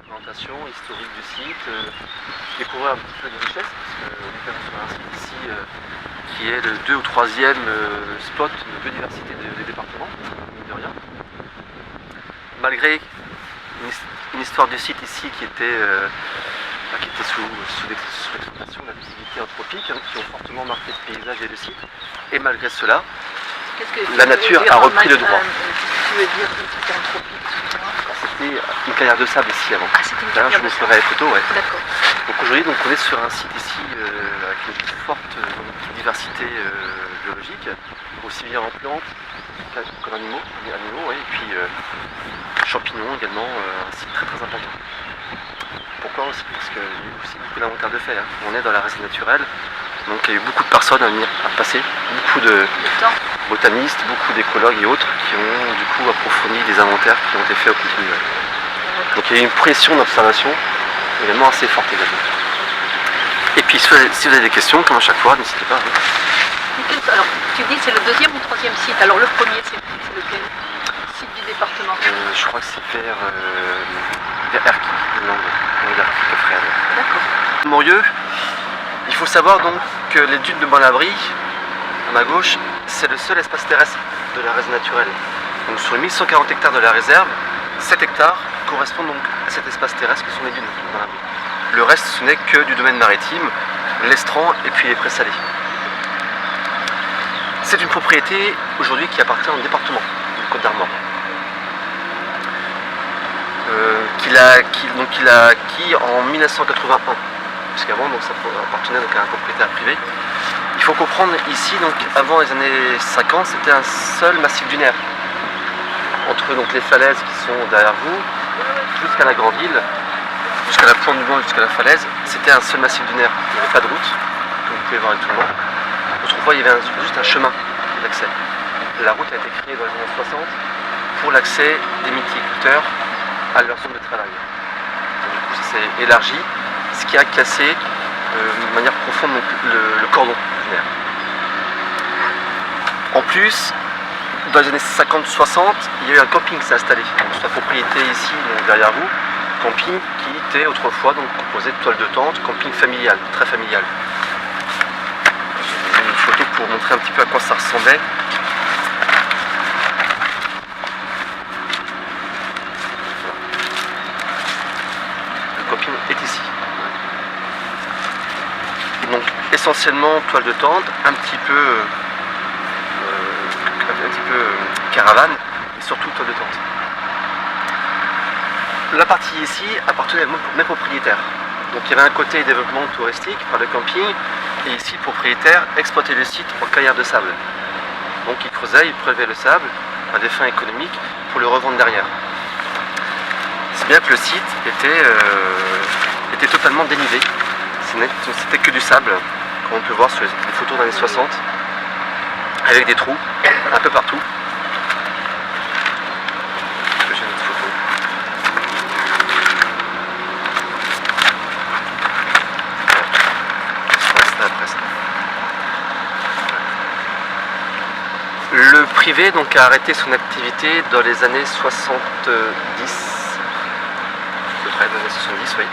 présentation historique du site, découvrir un petit peu des richesses, parce qu'on est quand même sur un site ici qui est le 2 ou 3e spot de biodiversité des départements, mine de rien. Malgré une histoire du site ici qui était sous l'exploitation de l'activité anthropique, qui ont fortement marqué le paysage et le site, et malgré cela, la nature a repris le droit. Tu veux dire que c'était anthropique? C'était une carrière de sable ici avant. Ah, c'était une D'ailleurs, je vous ferai les photos, ouais. D'accord. Donc aujourd'hui, on est sur un site ici avec une forte diversité biologique, aussi bien en plantes qu'en animaux, ouais, et puis champignons également, un site très très important. Pourquoi aussi? Parce qu'il y a eu aussi beaucoup d'inventaire de faits. On est dans la réserve naturelle, donc il y a eu beaucoup de personnes à passer, beaucoup de botanistes, beaucoup d'écologues et autres qui ont du coup approfondi des inventaires qui ont été faits au continu. Donc il y a eu une pression d'observation également assez forte également. Et puis si vous avez des questions, comme à chaque fois, n'hésitez pas. Alors tu dis c'est le 2e ou 3e site, alors le premier c'est lequel? Site du département? Je crois que c'est vers Erquy, D'accord. Morieux, il faut savoir donc que les dunes de Bon-Abri, à ma gauche, c'est le seul espace terrestre de la réserve naturelle. Donc sur les 1140 hectares de la réserve, 7 hectares correspondent donc à cet espace terrestre que sont les dunes de Bon-Abri. Le reste, ce n'est que du domaine maritime, l'estran et puis les prés salés. C'est une propriété aujourd'hui qui appartient au département de Côte-d'Armor. Qu'il a acquis en 1981, puisqu'avant ça appartenait donc à un propriétaire privé. Il faut comprendre ici, donc avant les années 50, c'était un seul massif dunaire. Entre donc les falaises qui sont derrière vous, jusqu'à la grande île, jusqu'à la pointe du Blanc, jusqu'à la falaise, c'était un seul massif dunaire. Il n'y avait pas de route, comme vous pouvez voir actuellement. Autrefois, il y avait juste un chemin d'accès. La route a été créée dans les années 60 pour l'accès des mythiculteurs à leur zone de travail. Donc, du coup, ça s'est élargi, ce qui a cassé de manière profonde donc, le cordon dunaire. En plus, dans les années 50-60, il y a eu un camping qui s'est installé. Donc, la propriété ici, donc, derrière vous, camping qui était autrefois donc, composé de toiles de tente, camping familial, très familial. J'ai une photo pour montrer un petit peu à quoi ça ressemblait. Est ici. Donc essentiellement toile de tente, un petit peu caravane et surtout toile de tente. La partie ici appartenait à mes propriétaires. Donc il y avait un côté développement touristique par le camping et ici le propriétaire exploitait le site en carrière de sable. Donc il creusait, il prélevait le sable à des fins économiques pour le revendre derrière. C'est bien que le site était totalement dénudé. C'était que du sable, comme on peut voir sur les photos des années 60, avec des trous un peu partout. J'ai une autre photo. Le privé donc, a arrêté son activité dans les années 70. Dans les années 70, oui.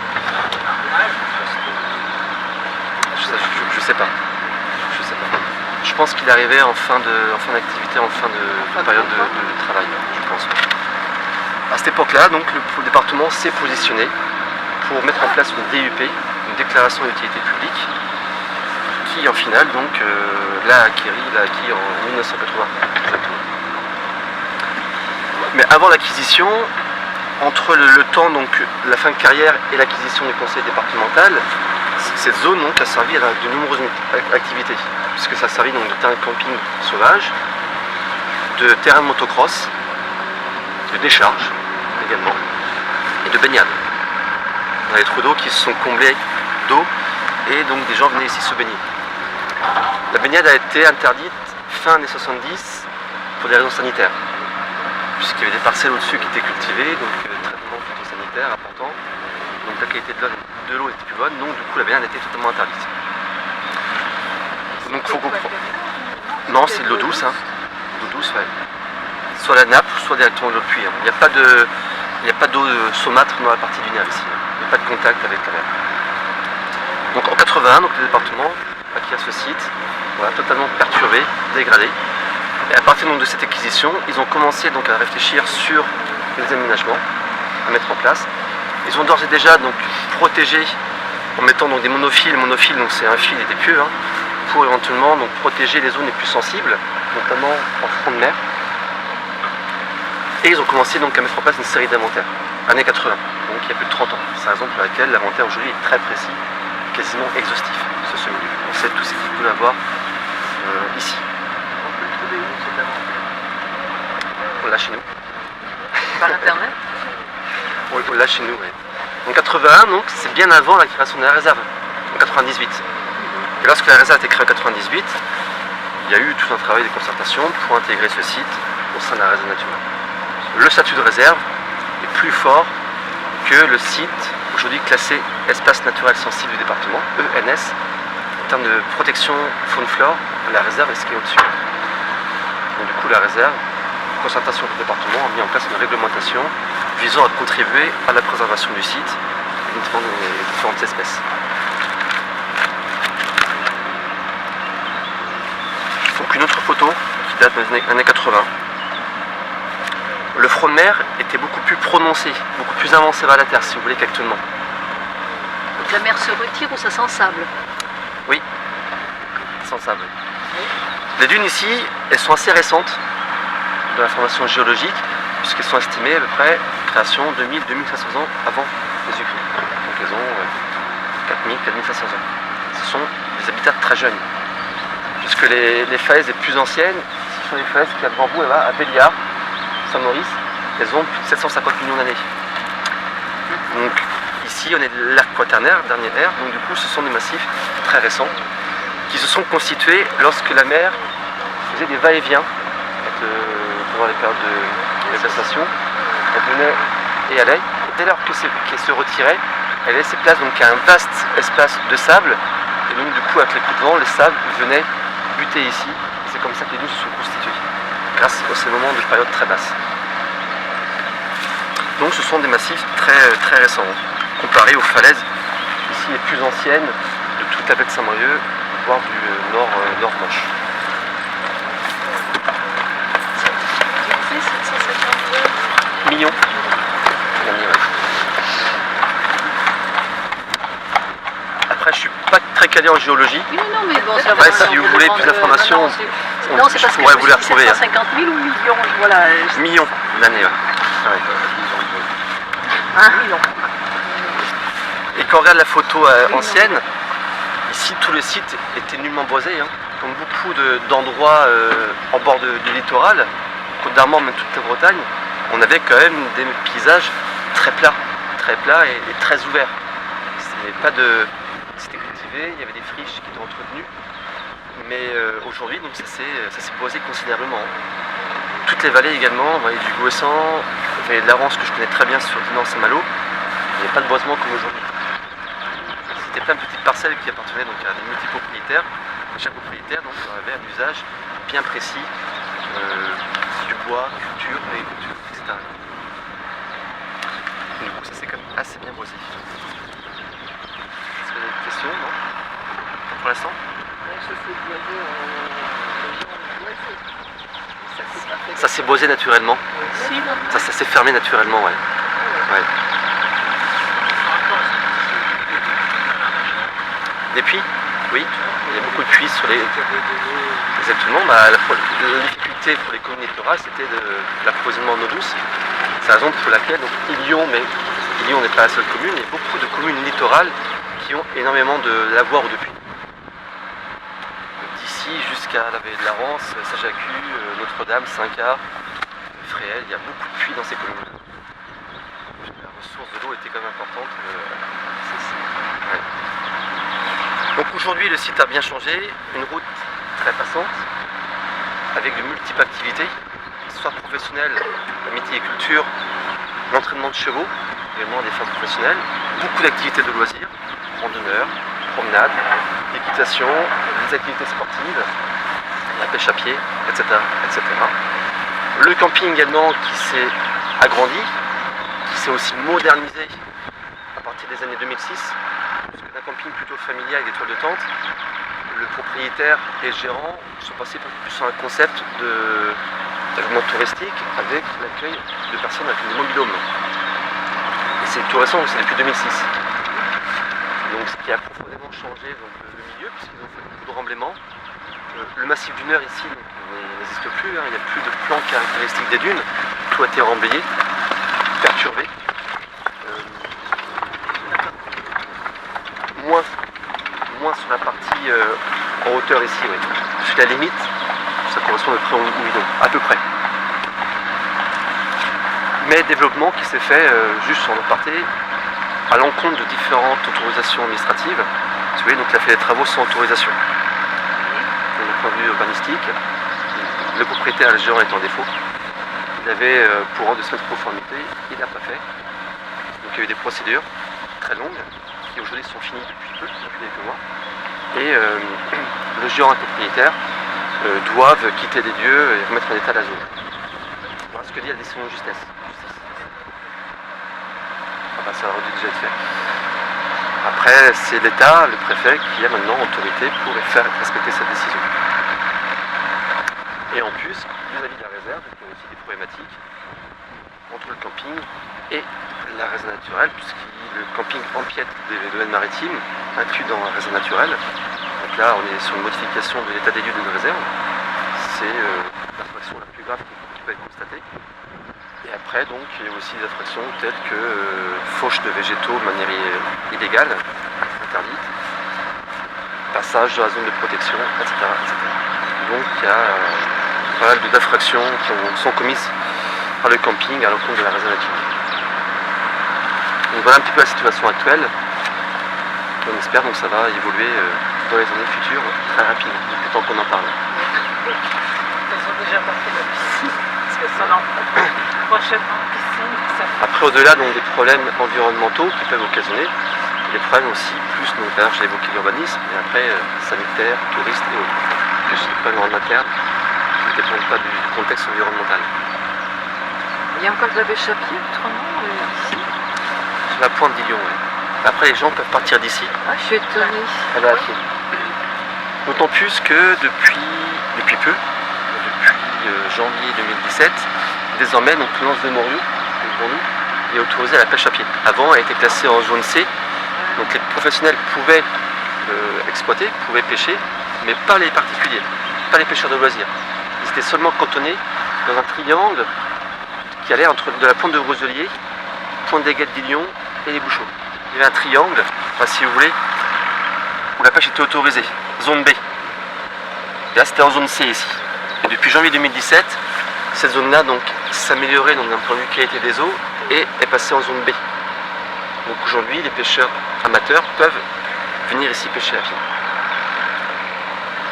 Je sais pas. Je pense qu'il arrivait en fin d'activité, en fin de période de travail, je pense. À cette époque-là, donc, le département s'est positionné pour mettre en place une DUP, une déclaration d'utilité publique, qui en finale donc l'a acquis en 1980. Exactement. Mais avant l'acquisition, entre le temps, donc la fin de carrière et l'acquisition du conseil départemental, cette zone donc, a servi à de nombreuses activités, puisque ça a servi donc, de terrain de camping sauvage, de terrain de motocross, de décharge également, et de baignade. On a des trous d'eau qui se sont comblés d'eau, et donc des gens venaient ici se baigner. La baignade a été interdite fin années 70 pour des raisons sanitaires, puisqu'il y avait des parcelles au-dessus qui étaient cultivées, donc traitement phytosanitaire important, donc la qualité de l'eau était plus bonne, donc du coup la baignade était totalement interdite. Donc faut comprendre. Non, c'est de l'eau douce, hein. L'eau douce, ouais. Soit la nappe, soit directement de l'eau de pluie. Il n'y a pas de Il n'y a pas d'eau saumâtre dans la partie dunaire ici. Il n'y a pas de contact avec la mer. Donc en 81, donc, le département acquiert ce site, voilà, totalement perturbé, dégradé. Et à partir donc, de cette acquisition, ils ont commencé donc, à réfléchir sur les aménagements à mettre en place. Ils ont d'ores et déjà donc, protégé en mettant donc, des monophiles. Monophiles, donc c'est un fil et des pieux, hein, pour éventuellement donc, protéger les zones les plus sensibles, notamment en front de mer. Et ils ont commencé donc, à mettre en place une série d'inventaires, années 80, donc il y a plus de 30 ans. C'est la raison pour laquelle l'inventaire aujourd'hui est très précis, quasiment exhaustif sur ce milieu. On sait tout ce qu'il peut avoir ici. On peut le trouver où cet inventaire? On l'a chez nous. Par internet? Oui, on l'a chez nous, oui. En 81, donc, c'est bien avant la création de la réserve, en 98. Et lorsque la réserve a été créée en 98, il y a eu tout un travail de concertation pour intégrer ce site au sein de la réserve naturelle. Le statut de réserve est plus fort que le site aujourd'hui classé espace naturel sensible du département, ENS, en termes de protection faune-flore. La réserve est ce qui est au-dessus. Donc du coup la réserve, en concertation avec le département, a mis en place une réglementation visant à contribuer à la préservation du site et notamment des différentes espèces. Donc une autre photo qui date des années 80. Le front de mer était beaucoup plus prononcé, beaucoup plus avancé vers la terre, si vous voulez, qu'actuellement. Donc la mer se retire ou ça sent sable? Oui, sans sable. Les dunes ici, elles sont assez récentes dans la formation géologique, puisqu'elles sont estimées à peu près création 2000-2500 ans avant Jésus-Christ. Donc elles ont 4000-4500 ans. Ce sont des habitats très jeunes, puisque les falaises les plus anciennes, ce sont les falaises qu'il y a devant vous, là, à Béliard, Saint-Maurice, elles ont plus de 750 millions d'années. Donc ici on est de l'ère quaternaire, dernière ère, donc du coup ce sont des massifs très récents qui se sont constitués lorsque la mer faisait des va-et-vient pendant les périodes de glaciation. Elle venait et allait, et dès lors qu'elle se retirait, elle laissait place donc à un vaste espace de sable, et donc du coup avec les coups de vent, les sables venaient buter ici, et c'est comme ça que les dunes se sont constituées, grâce à ces moments de période très basse. Donc ce sont des massifs très récents, comparés aux falaises ici les plus anciennes de toute la baie de Saint-Brieuc, voire du nord Manche. Tu disais 750 Millions d'années, ouais. Après je suis pas très calé en géologie. Oui, non, mais bon, ça Ouais, si vous voulez plus d'informations, non, c'est je parce que pourrais vous les retrouver. 750 000 ou millions, voilà. Millions d'années, ouais. Un million. Et quand on regarde la photo ancienne, ici tout le site était nullement boisé, hein. Comme beaucoup d'endroits en bord du littoral, Côte d'Armor, même toute la Bretagne, on avait quand même des paysages très plats et très ouverts. C'était cultivé, il y avait des friches qui étaient entretenues, mais aujourd'hui donc ça s'est boisé considérablement. Toutes les vallées également, vallée du Gouessant, vallée de la Rance que je connais très bien sur Dinan et Malo, il n'y avait pas de boisement comme aujourd'hui. C'était plein de petites parcelles qui appartenaient donc à des multipropriétaires. Chaque propriétaire donc avait un usage bien précis du bois, culture, agriculture, etc. Du coup ça s'est quand même assez bien boisé. Est-ce que vous avez des questions, non? Pour l'instant? Ça s'est boisé naturellement. Ça s'est fermé naturellement, ouais. Des puits? Oui. Il y a beaucoup de puits sur les... Exactement. La difficulté pour les communes littorales, c'était l'approvisionnement en eau douce. C'est la raison pour laquelle donc, Ilion, mais Ilion n'est pas la seule commune, il y a beaucoup de communes littorales qui ont énormément de lavoirs ou de puits. D'ici jusqu'à la vallée de la Rance, Saint-Jacques, Notre-Dame, Saint-Cart, Fréhel, il y a beaucoup de puits dans ces communes. La ressource de l'eau était quand même importante. Ouais. Donc aujourd'hui le site a bien changé, une route très passante, avec de multiples activités, soit professionnelles, la méticulture, l'entraînement de chevaux, également des femmes professionnelles, beaucoup d'activités de loisirs, randonneurs, promenades, équitation, des activités sportives, la pêche à pied, etc. Le camping également qui s'est agrandi, qui s'est aussi modernisé à partir des années 2006, parce que d'un camping plutôt familial avec des toiles de tente, le propriétaire et le gérant sont passés plus sur un concept de développement touristique avec l'accueil de personnes avec des mobilhomes. Et c'est tout récent, c'est depuis 2006. Donc ce qui a profondément changé donc, le milieu, puisqu'ils ont fait beaucoup de remblaiements. Le massif dunaire ici n'existe plus, hein. Il n'y a plus de plan caractéristique des dunes, tout a été remblayé, perturbé. Moins sur la partie en hauteur ici, oui. Jusqu'à la limite, ça correspond à peu près au Houillon, à peu près. Mais développement qui s'est fait juste en aparté, à l'encontre de différentes autorisations administratives. Vous voyez, donc il a fait des travaux sans autorisation. D'un point de vue urbanistique, le propriétaire, le gérant est en défaut. Il avait pour rang de semaine de conformité, il n'a pas fait. Donc il y a eu des procédures très longues qui aujourd'hui sont finies depuis peu, depuis quelques mois. Et le gérant et le propriétaire doivent quitter les lieux et remettre en état la zone. Voilà ce que dit la décision de justice. Ah bah, ça aurait dû déjà être fait. Après, c'est l'État, le préfet, qui a maintenant autorité pour faire respecter cette décision. Et en plus, vis-à-vis de la réserve, il y a aussi des problématiques entre le camping et la réserve naturelle, puisque le camping empiète des domaines maritimes inclus dans la réserve naturelle. Donc là, on est sur une modification de l'état des lieux d'une réserve. C'est l'infraction la plus grave qui peut être constatée. Et après, donc, il y a aussi des infractions telles que fauche de végétaux de manière illégale, interdite, passage dans la zone de protection, etc. etc. Donc, il y a pas mal d'infractions qui sont commises par le camping à l'encontre de la réserve naturelle. Donc voilà un petit peu la situation actuelle. On espère donc ça va évoluer dans les années futures très rapidement, depuis le temps qu'on en parle. Ils ont déjà parti la piscine, parce que ça prochainement piscine. Après, au-delà donc, des problèmes environnementaux qui peuvent occasionner, des problèmes aussi plus, donc d'ailleurs j'ai évoqué l'urbanisme, mais après sanitaire, touristes et autres. Plus des problèmes en interne qui ne dépendent pas du contexte environnemental. Il y a encore de la pêche à pied autrement ici? Sur la pointe d'Ilion, oui. Après, les gens peuvent partir d'ici. Ah, je suis étonnée. Aller à pied. D'autant plus que depuis peu, depuis janvier 2017, désormais, donc l'anse de Moriou, devant nous, est autorisée à la pêche à pied. Avant, elle était classée en zone C, donc les professionnels pouvaient exploiter, pouvaient pêcher, mais pas les particuliers, pas les pêcheurs de loisirs. Ils étaient seulement cantonnés dans un triangle qui allait entre de la pointe de Roselier, pointe des Guettes d'Ilion et les Bouchots. Il y avait un triangle, enfin, si vous voulez, où la pêche était autorisée, zone B. Et là, c'était en zone C ici. Et depuis janvier 2017, cette zone-là donc s'améliorait d'un point de vue qualité des eaux et est passée en zone B. Donc aujourd'hui, les pêcheurs amateurs peuvent venir ici pêcher à pied.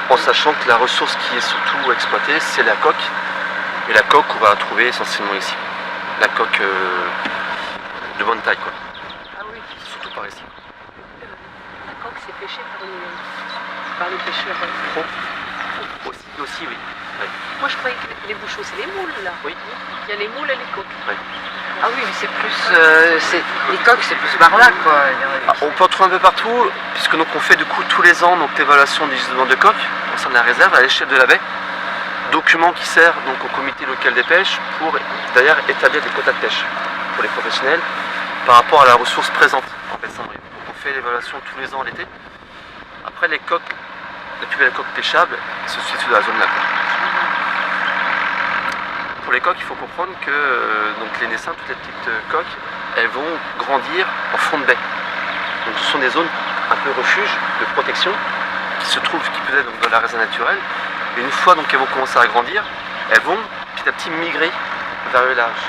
En sachant que la ressource qui est surtout exploitée, c'est la coque. Et la coque, on va la trouver essentiellement ici. La coque de bonne taille, quoi. Ah oui. Surtout par ici. La coque, c'est pêché par les pêcheurs. Pro. Aussi, oui. Ouais. Moi, je croyais que les bouchots, c'est les moules, là. Oui. Il y a les moules et les coques. Ouais. Ah oui, mais c'est plus... les coques, c'est plus par là, quoi. On peut en trouver un peu partout, puisque donc, on fait du coup tous les ans l'évaluation du gisement de coque au sein de la réserve à l'échelle de la baie. Document qui sert donc au comité local des pêches pour d'ailleurs établir des quotas de pêche pour les professionnels par rapport à la ressource présente en baie de Saint-Brieuc. Donc on fait l'évaluation tous les ans l'été. Après les coques, la plus belle coque pêchable se situe dans la zone là. Pour les coques, il faut comprendre que donc les naissins, toutes les petites coques, elles vont grandir en fond de baie. Donc ce sont des zones un peu refuge de protection qui se trouvent, qui peut être donc dans la réserve naturelle. Et une fois donc elles vont commencer à grandir, elles vont petit à petit migrer vers le large.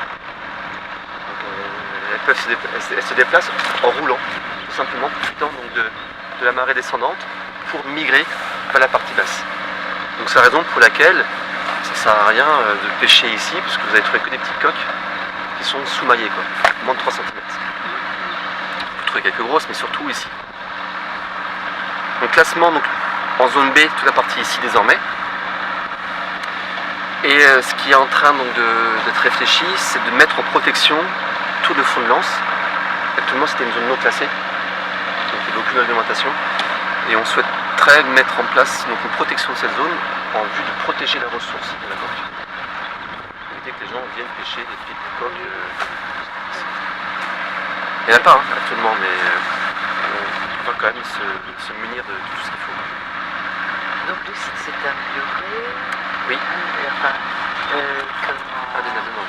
Donc, elles se déplacent en roulant, tout simplement, profitant donc de la marée descendante pour migrer vers la partie basse. Donc c'est la raison pour laquelle ça ne sert à rien de pêcher ici, parce que vous allez trouver que des petites coques qui sont sous-maillées, quoi, moins de 3 cm. Vous trouvez quelques grosses, mais surtout ici. Donc classement donc, en zone B, toute la partie ici désormais. Et ce qui est en train d'être réfléchi, c'est de mettre en protection tour de fond de Lens. Actuellement, c'était une zone non classée, donc il n'y avait aucune réglementation. Et on souhaiterait mettre en place donc, une protection de cette zone en vue de protéger la ressource de la coque. Éviter que les gens viennent pêcher des pieds de coque. Il n'y en a pas actuellement, mais on va quand même se munir de tout ce qu'il faut. Donc le site s'est amélioré. Oui. Enfin, comment... Indéniablement.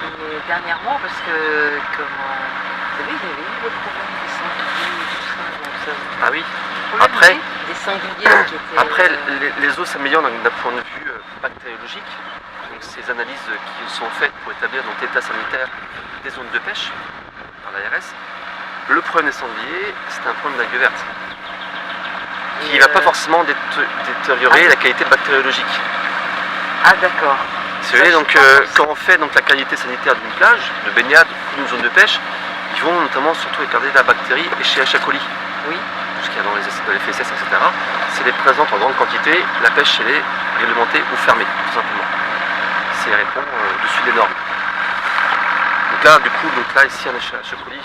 Mais dernièrement, parce que, comment... Vous savez, il y avait eu le problème des sangliers et tout ça. Donc ça... Ah oui. Après, des sangliers qui étaient... Après les eaux s'améliorent d'un point de vue bactériologique. Donc ces analyses qui sont faites pour établir donc, l'état sanitaire des zones de pêche par l'ARS. Le problème des sangliers, c'est un problème d'algues vertes. Qui ne va pas forcément détériorer la qualité bactériologique. Ah d'accord. Si vous voulez, donc, quand on fait donc, la qualité sanitaire d'une plage, de baignade ou d'une zone de pêche, ils vont notamment surtout regarder la bactérie Escherichia coli. Oui. Tout ce qu'il y a dans les fesses, etc. Si elle est présente en grande quantité, la pêche elle est réglementée ou fermée, tout simplement. Si elle répond au-dessus des normes. Donc là, du coup, donc là ici en Escherichia coli,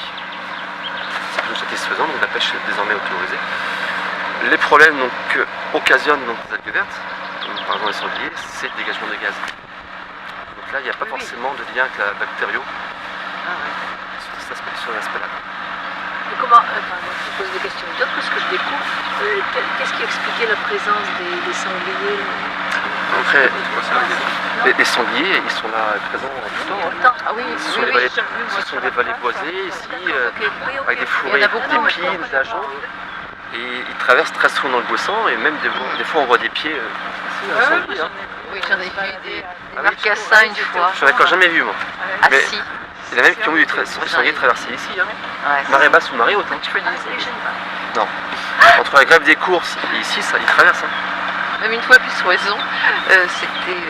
c'est plutôt satisfaisant, donc la pêche est désormais autorisée. Les problèmes donc, occasionnent donc, des algues vertes, comme par exemple les sangliers, c'est le dégagement de gaz. Donc là, il n'y a pas forcément de lien avec la bactério sur l'aspect-là. Mais comment, enfin, moi, je pose des questions d'autres parce que je découvre. Qu'est-ce qui expliquait la présence des sangliers Après, les sangliers, ils sont là présents tout le temps. Ah oui, Ce sont des vallées boisées ici, avec des forêts d'épines, d'agents. Et ils traversent très souvent dans le Bossan et même des fois on voit des pieds ici, un sanglier. Oui, j'en ai vu des marcassins une fois. J'en ai encore jamais vu moi. Ah Mais si. il y en a même qui ont eu des sangliers traverser ici. Ouais, Marée basse ou marée haute. Non. Entre la grève des courses et ici, ils traversent. Même une fois plus Oison, c'était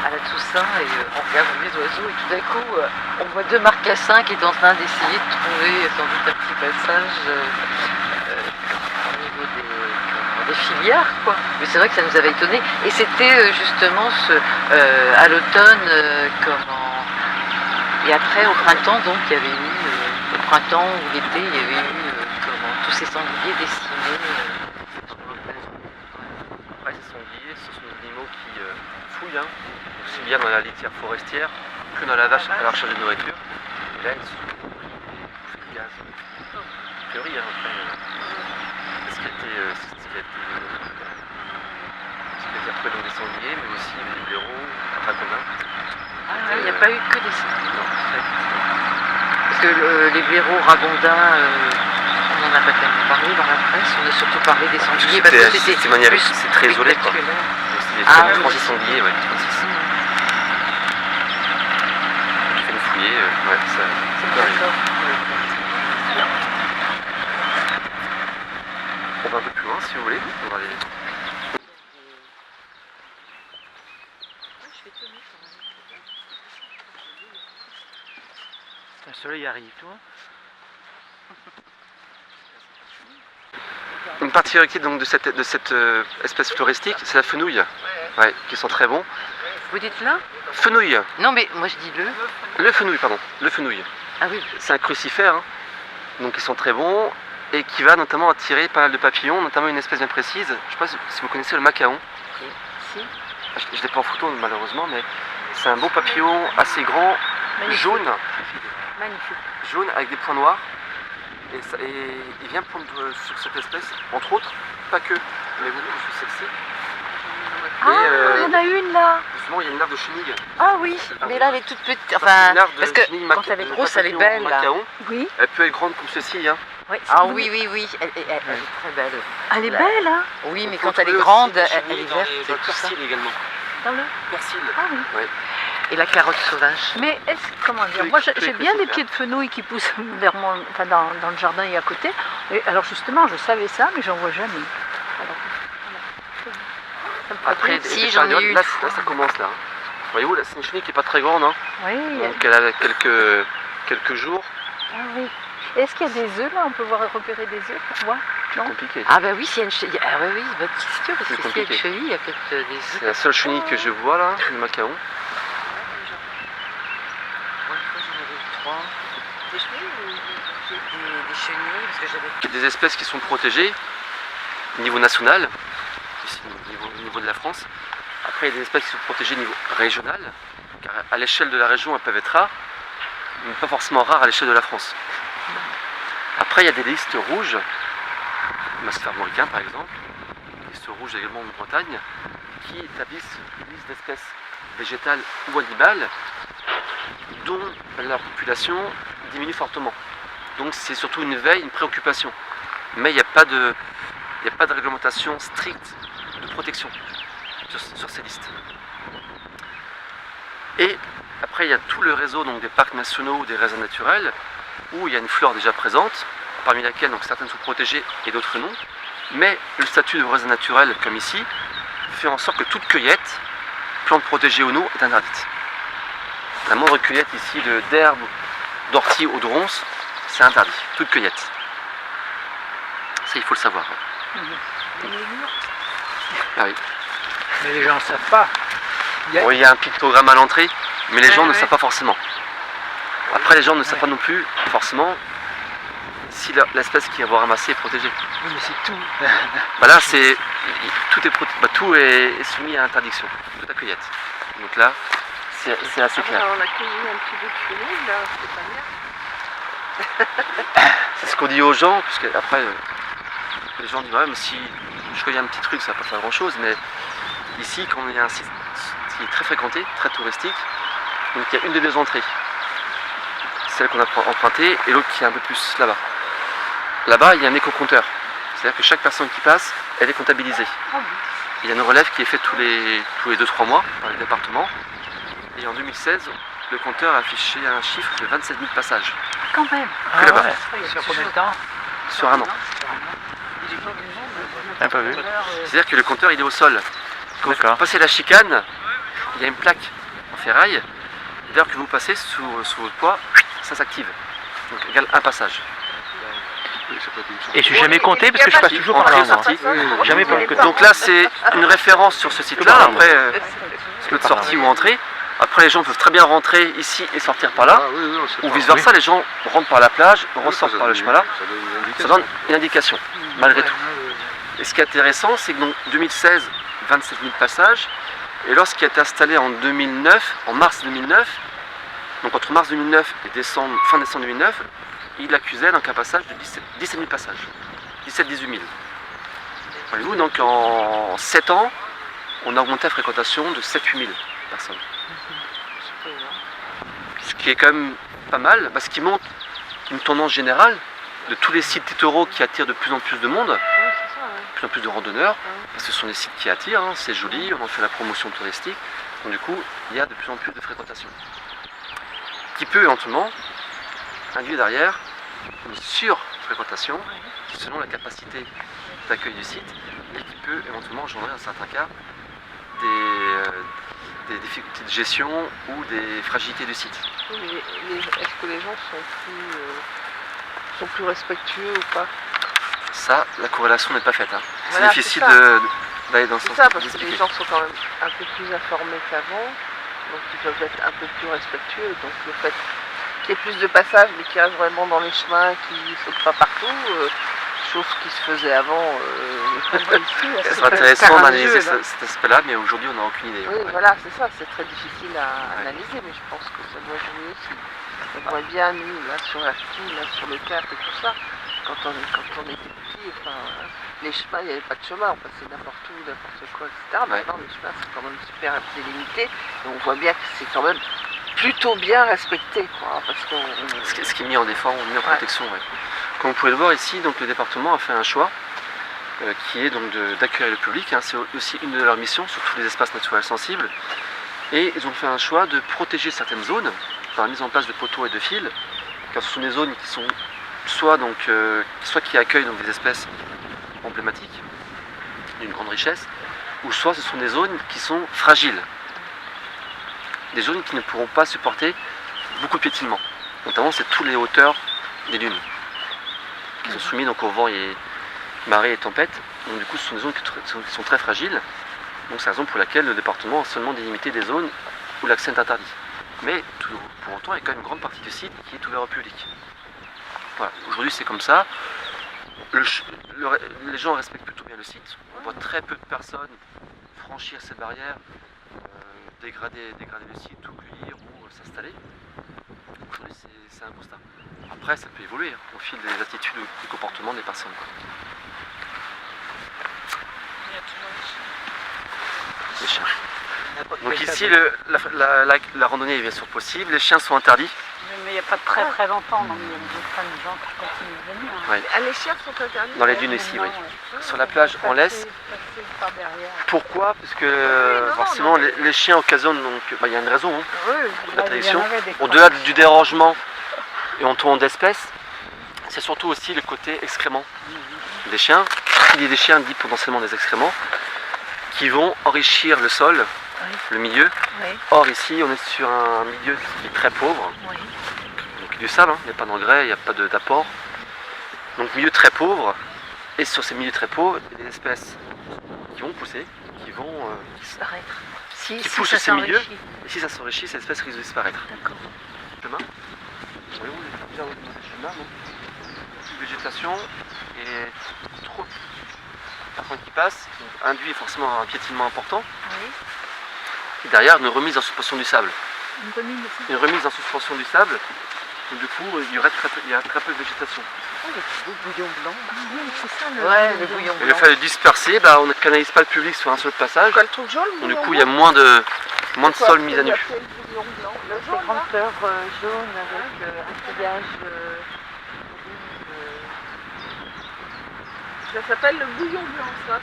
à la Toussaint et on regarde les oiseaux et tout d'un coup on voit deux marcassins qui étaient en train d'essayer de trouver sans doute un petit passage au niveau des filières quoi. Mais c'est vrai que ça nous avait étonnés et c'était justement à l'automne et après au printemps donc il y avait eu au printemps ou l'été il y avait eu tous ces sangliers décimés. Après, ces sangliers, ce sont des animaux qui fouillent, aussi bien dans la litière forestière que dans la vache à la recherche de nourriture. Et là, ils sont bouffés de gaz. A priori, après, ce qui a été retrouvé dans des sangliers, mais aussi des blaireaux, un ragondin. Il n'y a pas eu que des sangliers en fait. Parce que les blaireaux ragondins, on n'en a pas tellement parlé dans la presse, on a surtout parlé des sangliers parce que c'est très isolé quoi. C'est 36 sangliers, ouais, 36. Tu fais une fouillée, ouais, ça peut arriver. On va un peu plus loin si vous voulez. On va aller... Le soleil arrive, tu vois. Une particularité donc, de cette espèce floristique, c'est la fenouil, ouais, qui sont très bons. Vous dites là? Fenouil. Non mais moi je dis Le fenouil, pardon, le fenouil. Ah oui. C'est un crucifère, donc ils sont très bons et qui va notamment attirer pas mal de papillons, notamment une espèce bien précise. Je ne sais pas si vous connaissez le macaon. Si. Je ne l'ai pas en photo malheureusement, mais c'est un beau papillon assez grand, jaune. Magnifique. Jaune avec des points noirs. Et il vient prendre sur cette espèce, entre autres, pas que, mais beaucoup sur celle-ci. Ah, il y en a une là. Justement, il y a une larve de chenille. Ah oui, mais là elle est toute petite. Enfin, parce que quand elle est grosse, elle est belle là. Oui. Elle peut être grande comme ceci. Oui, ah oui, elle est très belle. Elle est belle, hein. Oui, mais quand elle est grande, elle est verte. Dans le persil également. Dans le Persil. Ah oui. Ouais. Et la carotte sauvage. Mais comment dire, moi j'ai bien des pieds de fenouil qui poussent vers dans le jardin et à côté. Et alors justement, je savais ça, mais j'en vois jamais. Alors, voilà. Après, si j'en ai eu une là, fois. Là, ça commence là. Voyez-vous, là, c'est une chenille qui n'est pas très grande. Oui. Donc elle a quelques jours. Ah oui. Est-ce qu'il y a des œufs là? On peut repérer des œufs pour voir? Non. Compliqué. Ah bah oui, s'il y a une chenille. Ah bah oui, bonne question, parce que s'il y a une chenille, il y a peut-être des œufs. C'est la seule chenille que je vois là, le macaon. crois. Des chenilles ou Des chenilles, parce que j'avais... Il y a des espèces qui sont protégées au niveau national, ici au niveau de la France. Après, il y a des espèces qui sont protégées au niveau régional, car à l'échelle de la région, elles peuvent être rares, mais pas forcément rares à l'échelle de la France. Après, il y a des listes rouges, massifs armoricains par exemple, des listes rouges également en Bretagne, qui établissent une liste d'espèces végétales ou animales dont la population diminue fortement. Donc c'est surtout une veille, une préoccupation. Mais il n'y a pas de réglementation stricte de protection sur ces listes. Et après il y a tout le réseau donc, des parcs nationaux ou des réserves naturelles où il y a une flore déjà présente, parmi laquelle donc, certaines sont protégées et d'autres non. Mais le statut de réserve naturelle, comme ici, fait en sorte que toute cueillette, plante protégée ou non, est interdite. La moindre cueillette ici d'herbe, d'ortie ou de ronces, c'est interdit, toute cueillette. Ça, il faut le savoir. Ah oui. Mais les gens ne savent pas. Bon, il y a un pictogramme à l'entrée, mais les gens ne savent pas forcément. Après, les gens ne savent pas non plus forcément si l'espèce qu'ils vont ramasser est protégée. Oui, mais c'est tout. Bah là, tout est soumis à interdiction, toute la cueillette. Donc là, c'est assez clair. On a cueilli un petit bout de chenille, là, c'est pas bien. C'est ce qu'on dit aux gens, puisque après, les gens disent ouais, mais si je cueille un petit truc, ça va pas faire grand chose. Mais ici, quand il y a un site qui est très fréquenté, très touristique, donc il y a une des deux entrées, celle qu'on a empruntée, et l'autre qui est un peu plus là-bas. Là-bas, il y a un éco-compteur, c'est-à-dire que chaque personne qui passe, elle est comptabilisée. Il y a une relève qui est faite tous les 2-3 mois par les départements. Et en 2016, le compteur a affiché un chiffre de 27 000 passages. Quand même. Que là-bas. Sur combien de temps? Sur un an. Pas vu. C'est-à-dire que le compteur il est au sol. Quand vous passez la chicane, il y a une plaque en ferraille. Dès lors que vous passez sous votre poids, ça s'active. Donc égale un passage. Et je suis jamais compté parce que je passe toujours par là. Entrée, sortie. Jamais par le côté. Donc là c'est une référence sur ce site-là. Après, l'autre sortie ou entrée. Après les gens peuvent très bien rentrer ici et sortir par là. Ou vice versa, les gens rentrent par la plage, ressortent par le chemin là. Ça donne une indication, malgré tout. Et ce qui est intéressant, c'est que donc 2016, 27 000 passages. Et lorsqu'il a été installé en 2009, en mars 2009, donc entre mars 2009 et fin décembre 2009, il accusait donc un passage de 17 000 passages. 17-18 000. Voyez-vous, donc en 7 ans, on a augmenté la fréquentation de 7-8 000 personnes. Ce qui est quand même pas mal, parce qu'il montre une tendance générale de tous les sites littoraux qui attirent de plus en plus de monde, de plus en plus de randonneurs, parce que ce sont des sites qui attirent, hein, c'est joli, on en fait la promotion touristique, donc du coup, il y a de plus en plus de fréquentation. Qui peut éventuellement induire derrière une sur-fréquentation, selon la capacité d'accueil du site, et qui peut éventuellement engendrer dans certains cas des difficultés de gestion ou des fragilités du site. Oui, mais est-ce que les gens sont plus respectueux ou pas? Ça, la corrélation n'est pas faite. Hein. Voilà, c'est difficile d'aller dans ce sens. C'est ça, parce que les gens sont quand même un peu plus informés qu'avant, donc ils peuvent être un peu plus respectueux. Donc le fait qu'il y ait plus de passages, mais qui restent vraiment dans les chemins, qui ne sautent pas partout, chose qui se faisait avant. Ça serait intéressant d'analyser cet aspect-là, mais aujourd'hui on n'a aucune idée. Oui, voilà, c'est ça, c'est très difficile à analyser, mais je pense que ça doit jouer aussi. On voit bien, nous, là, sur la ski, là, sur le Cap et tout ça, quand on était petit, enfin, les chemins, il n'y avait pas de chemin, on passait n'importe où, n'importe quoi, etc. Maintenant, les chemins, c'est quand même super délimité, et on voit bien que c'est quand même plutôt bien respecté, quoi, parce qu'on... Ce qui est mis en défense, mis en protection, ouais. Comme vous pouvez le voir ici, donc, le département a fait un choix qui est donc d'accueillir le public, hein, c'est aussi une de leurs missions sur tous les espaces naturels sensibles, et ils ont fait un choix de protéger certaines zones par la mise en place de poteaux et de fils, car ce sont des zones qui sont soit qui accueillent donc des espèces emblématiques d'une grande richesse, ou soit ce sont des zones qui sont fragiles, des zones qui ne pourront pas supporter beaucoup de piétinement, notamment c'est toutes les hauteurs des dunes qui sont soumises donc au vent et marées et tempêtes. Donc du coup ce sont des zones qui sont très fragiles, donc c'est la raison pour laquelle le département a seulement délimité des zones où l'accès est interdit. Mais pour autant, il y a quand même une grande partie du site qui est ouvert au public. Voilà. Aujourd'hui, c'est comme ça. Les gens respectent plutôt bien le site. On voit très peu de personnes franchir ces barrières, dégrader le site, tout cueillir ou s'installer. Aujourd'hui, c'est un constat. Après, ça peut évoluer au fil des attitudes ou des comportements des personnes. Les chiens. Donc ici, la randonnée est bien sûr possible. Les chiens sont interdits. Mais il n'y a pas très très longtemps, donc il y a plein de gens qui continuent de venir. Ouais. Ah, les chiens sont interdits? Dans les dunes ici, oui. Sur la plage, on laisse. Pourquoi? Parce que forcément, les chiens occasionnent, donc il y a une raison, l'interdiction. Au-delà du dérangement et en tournant d'espèces, c'est surtout aussi le côté excrément des chiens. Qui dit des chiens dit potentiellement des excréments qui vont enrichir le sol, le milieu. Or ici, on est sur un milieu qui est très pauvre. Donc du sable, il n'y a pas d'engrais, il n'y a pas d'apport. Donc milieu très pauvre. Et sur ces milieux très pauvres, il y a des espèces qui vont pousser, qui vont disparaître. qui poussent sur ces milieux. Et si ça s'enrichit, ces espèces risquent de disparaître. D'accord. Chemin. Voyez-vous, il y a plusieurs chemins. Végétation et trop de personnes qui passent induit forcément un piétinement important. Oui. Et derrière, une remise en suspension du sable. Une remise en suspension du sable. Donc du coup, il y a très peu de végétation. Oh, le bouillon blanc. Oui, c'est ça Le bouillon Et le blanc. fait de disperser, on ne canalise pas le public sur un seul passage. Quoi, le truc jaune? Donc du coup, il y a moins de sol mis à nu. Le bouillon blanc. Le C'est jaune, là? grande fleur jaune avec un feuillage. Ça s'appelle le bouillon blanc, ça.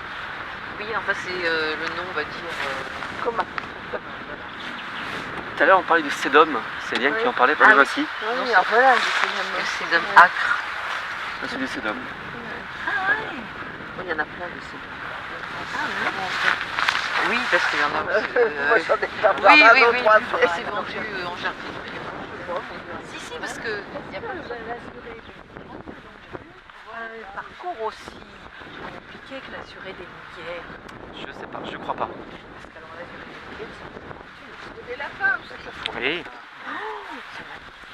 Oui, enfin c'est le nom, on va dire. Comment? Tout à l'heure, on parlait du sédum. C'est Liane qui en parlait, pas Ah le oui. voici. Oui, alors voilà, Le sédum acre. C'est du sédum. il y en a plein de ces. Oui, parce qu'il y en a aussi. Moi, j'en ai pas Oui, marre oui, d'un oui. droit, Et c'est vendu en jardinerie. Si, parce que. Il y a pas de Un parcours aussi compliqué que l'assuré des litières. Je sais pas, je crois pas. Parce qu'alors l'assuré des litières, Il y a des lapins aussi. Oui.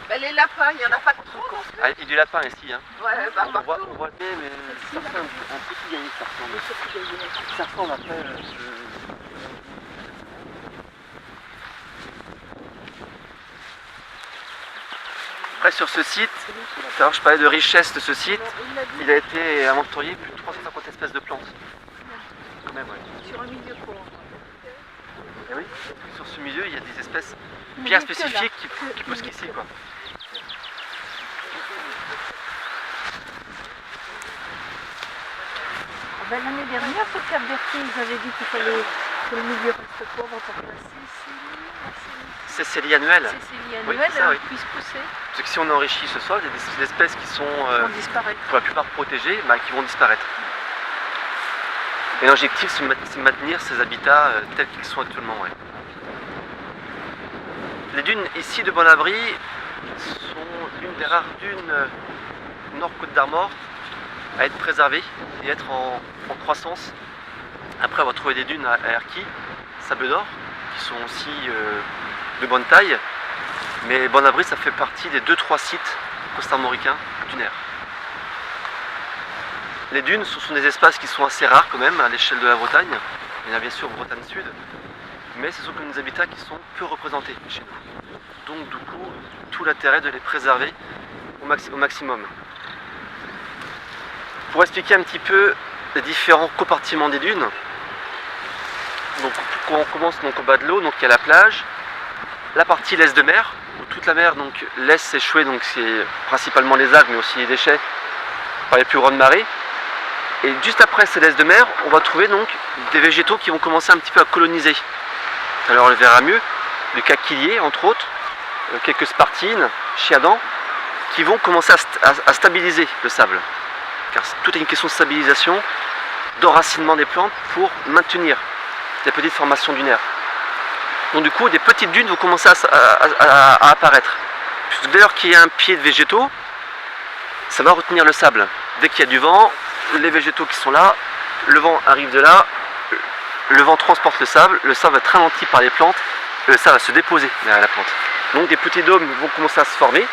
Ben, les lapins, il n'y en a pas trop. Ah, il y a du lapin ici. Hein. Ouais, bah, On voit bien, mais ça fait un petit gaillet, ça ressemble. Ça ressemble après. Après, sur ce site, tout à l'heure je parlais de richesse de ce site, il a été inventorié plus de 350 espèces de plantes. Quand même, ouais. sur un milieu pauvre. Et oui, sur ce milieu, il y a des espèces bien spécifiques qui poussent qu'ici, quoi. L'année dernière, sur Cap Berthier, ils avaient dit qu'il fallait que le milieu reste pauvre pour que la C'est célie annuelle. Cécilie Oui, annuelle c'est ça, oui. puisse pousser. Parce que si on enrichit ce sol, il y a des espèces qui sont On disparaît. pour la plupart protégées, qui vont disparaître. Et l'objectif, c'est de maintenir ces habitats tels qu'ils sont actuellement. Ouais. Les dunes ici de Bon-Abri sont l'une des rares dunes Nord-Côte d'Armor à être préservées et être en croissance. Après avoir trouvé des dunes à Erquy, Sable d'Or, qui sont aussi de bonne taille. Mais Bon-Abri, ça fait partie des 2-3 sites costarmoricains dunaires. Les dunes, ce sont des espaces qui sont assez rares quand même à l'échelle de la Bretagne. Il y en a bien sûr en Bretagne Sud, mais ce sont comme des habitats qui sont peu représentés chez nous. Donc du coup, tout l'intérêt de les préserver au maximum. Pour expliquer un petit peu les différents compartiments des dunes, donc on commence donc au bas de l'eau, donc il y a la plage, la partie laisse de mer, où toute la mer donc laisse échouer, donc c'est principalement les algues mais aussi les déchets par les plus grandes marées. Et juste après ces laisses de mer, on va trouver donc des végétaux qui vont commencer un petit peu à coloniser. Alors le veramieux, le caquilier entre autres, quelques spartines, chiadans, qui vont commencer à stabiliser le sable. Car tout est une question de stabilisation, d'enracinement des plantes pour maintenir des petites formations dunaires. Donc du coup, des petites dunes vont commencer à apparaître. Puisque dès lors qu'il y a un pied de végétaux, ça va retenir le sable. Dès qu'il y a du vent, les végétaux qui sont là, le vent arrive de là, le vent transporte le sable va être ralenti par les plantes ça va se déposer derrière la plante. Donc des petits dômes vont commencer à se former.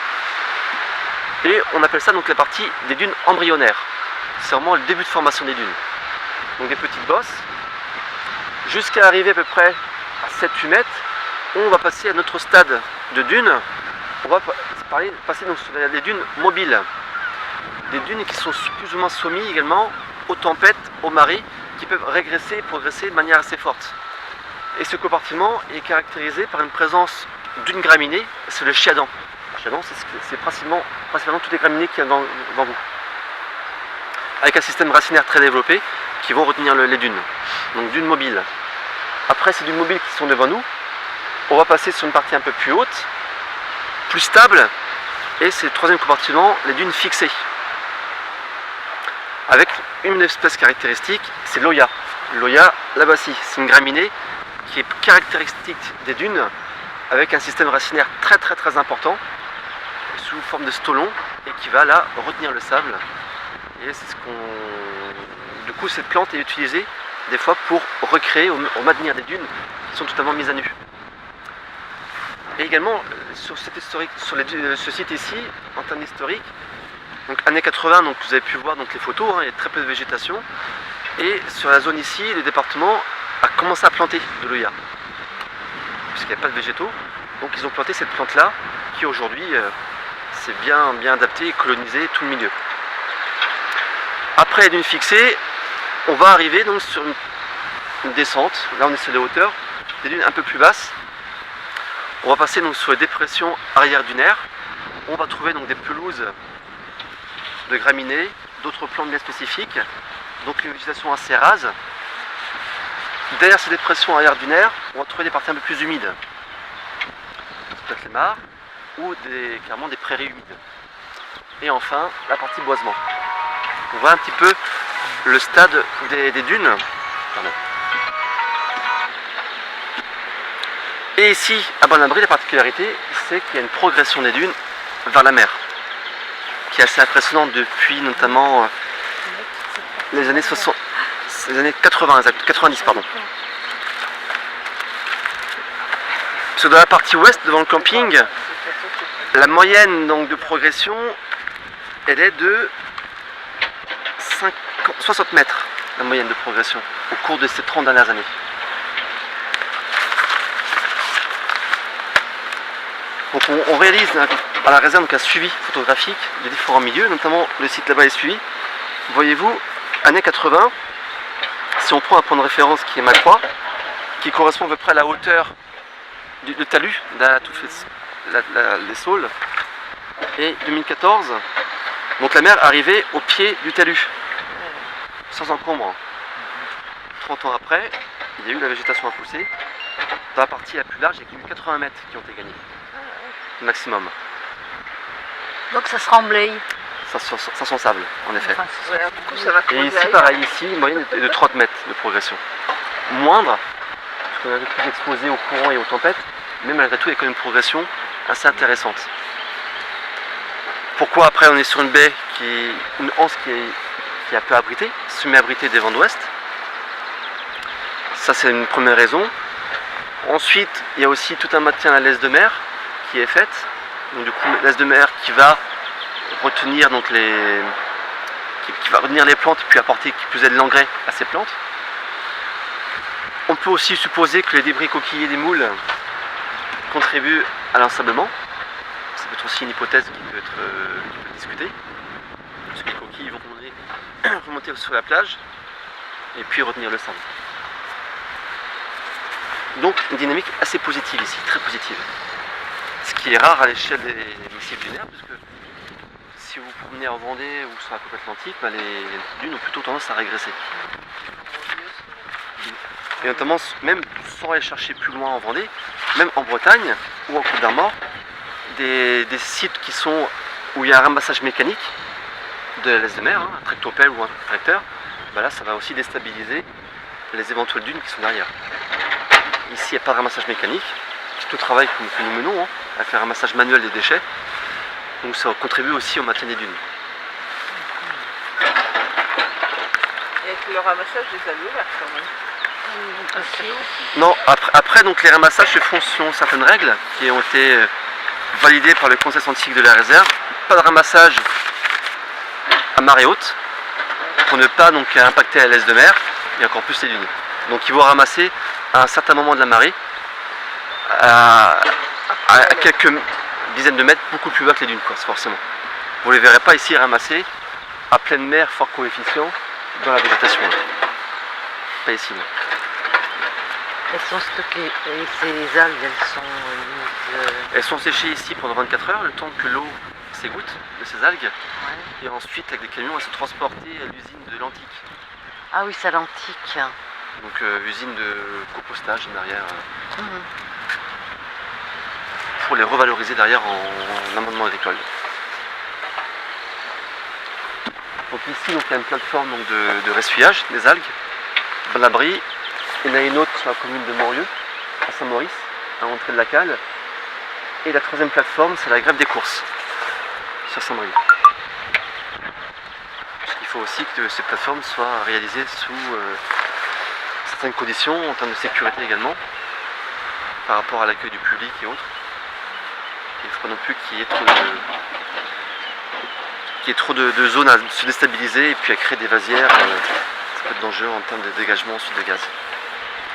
Et on appelle ça donc la partie des dunes embryonnaires. C'est vraiment le début de formation des dunes. Donc des petites bosses. Jusqu'à arriver à peu près à 7-8 mètres, on va passer à notre stade de dunes. On va passer donc sur des dunes mobiles. Des dunes qui sont plus ou moins soumises également aux tempêtes, aux marées, qui peuvent régresser et progresser de manière assez forte. Et ce compartiment est caractérisé par une présence d'une graminée, c'est le chiadan. Le chiadan, c'est principalement toutes les graminées qu'il y a devant vous. Avec un système racinaire très développé qui vont retenir les dunes. Donc dunes mobiles. Après ces dunes mobiles qui sont devant nous, on va passer sur une partie un peu plus haute, plus stable, et c'est le troisième compartiment, les dunes fixées. Avec une espèce caractéristique, c'est l'Oya. L'Oya labassi, c'est une graminée qui est caractéristique des dunes, avec un système racinaire très important, sous forme de stolon, et qui va là retenir le sable. Et c'est ce qu'on... Du coup, cette plante est utilisée des fois pour recréer ou maintenir des dunes qui sont totalement mises à nu. Et également, sur ce site ici, en termes historiques, donc années 80, donc vous avez pu voir donc les photos, il y a très peu de végétation. Et sur la zone ici, le département a commencé à planter de l'Oya. Puisqu'il n'y a pas de végétaux. Donc ils ont planté cette plante-là, qui aujourd'hui s'est bien adaptée et colonisé tout le milieu. Après les dunes fixées, on va arriver donc sur une descente. Là on est sur des hauteurs, des dunes un peu plus basses. On va passer donc sur les dépressions arrière-dunaires. On va trouver donc des pelouses de graminées, d'autres plantes bien spécifiques, donc une végétation assez rase. Derrière ces dépressions arrière-dunaires, on va trouver des parties un peu plus humides. Peut-être les mares ou carrément des prairies humides. Et enfin, la partie boisement. On voit un petit peu le stade des dunes. Pardon. Et ici, à Bon-Abri, la particularité, c'est qu'il y a une progression des dunes vers la mer, qui est assez impressionnante depuis notamment les années 60, les années 90 pardon. Parce que dans la partie ouest, devant le camping, la moyenne donc, de progression, elle est de 60 mètres, la moyenne de progression, au cours de ces 30 dernières années. Donc on réalise à la réserve un suivi photographique de différents milieux, notamment le site là-bas est suivi. Voyez-vous, années 80, si on prend un point de référence qui est Macroix, qui correspond à peu près à la hauteur du talus, les saules, et 2014, donc la mer arrivait au pied du talus, sans encombre. 30 ans après, il y a eu la végétation à pousser. Dans la partie la plus large, il y a eu 80 mètres qui ont été gagnés. Maximum. Donc ça se remblaye. Ça sent sable, en effet. Enfin, Ouais, du coup, ça va Et creuser ici, ailleurs. pareil, ici, une moyenne est de 30 mètres de progression. Moindre, parce qu'on est un peu plus exposé au courant et aux tempêtes, mais malgré tout, il y a quand même une progression assez intéressante. Pourquoi après on est sur une baie, une anse qui est un peu abritée, semi-abritée des vents d'ouest. Ça, c'est une première raison. Ensuite, il y a aussi tout un maintien à l'aise de mer qui est faite. Donc du coup, l'aise de mer qui va retenir donc qui va retenir les plantes et puis apporter qui plus est de l'engrais à ces plantes. On peut aussi supposer que les débris coquillers des moules contribuent à l'ensablement. Ça peut être aussi une hypothèse qui peut être discutée. Parce que les coquilles vont remonter sur la plage et puis retenir le sable. Donc une dynamique assez positive ici, très positive. Ce qui est rare à l'échelle des massifs dunaires, puisque si vous vous promenez en Vendée ou sur la côte atlantique, les dunes ont plutôt tendance à régresser. Et notamment, même sans aller chercher plus loin en Vendée, même en Bretagne ou en Côte d'Armor, des sites où il y a un ramassage mécanique de la laisse de mer, un tractopelle ou un tracteur, là ça va aussi déstabiliser les éventuelles dunes qui sont derrière. Ici, il n'y a pas de ramassage mécanique. C'est tout le travail que nous menons, avec le ramassage manuel des déchets. Donc ça contribue aussi au maintien des dunes. Et avec le ramassage des allées ouvertes quand même. Non, après donc, les ramassages se font selon certaines règles qui ont été validées par le Conseil scientifique de la réserve. Pas de ramassage à marée haute pour ne pas donc, impacter la laisse de mer et encore plus les dunes. Donc il faut ramasser à un certain moment de la marée à quelques dizaines de mètres beaucoup plus bas que les dunes, quoi, forcément. Vous ne les verrez pas ici ramasser à pleine mer, fort coefficient, dans la végétation. Là. Pas ici. Non. Elles sont stockées et ces algues, elles sont mises. Elles sont séchées ici pendant 24 heures, le temps que l'eau s'égoutte de ces algues. Ouais. Et ensuite, avec des camions, elles sont transportées à l'usine de l'Antique. Ah oui, c'est à l'antique. Donc usine de compostage derrière. Pour les revaloriser derrière en amendement agricole. Donc ici, donc, il y a une plateforme donc, de ressuyage des algues, dans l'abri. Il y en a une autre sur la commune de Morieux, à Saint-Maurice, à l'entrée de la cale. Et la troisième plateforme, c'est la grève des courses, sur Saint-Brieuc. Il faut aussi que ces plateformes soient réalisées sous certaines conditions, en termes de sécurité également, par rapport à l'accueil du public et autres. Il ne faut pas non plus qu'il y ait trop de zones à se déstabiliser et puis à créer des vasières. Ça peut être dangereux en termes de dégagement ensuite de gaz.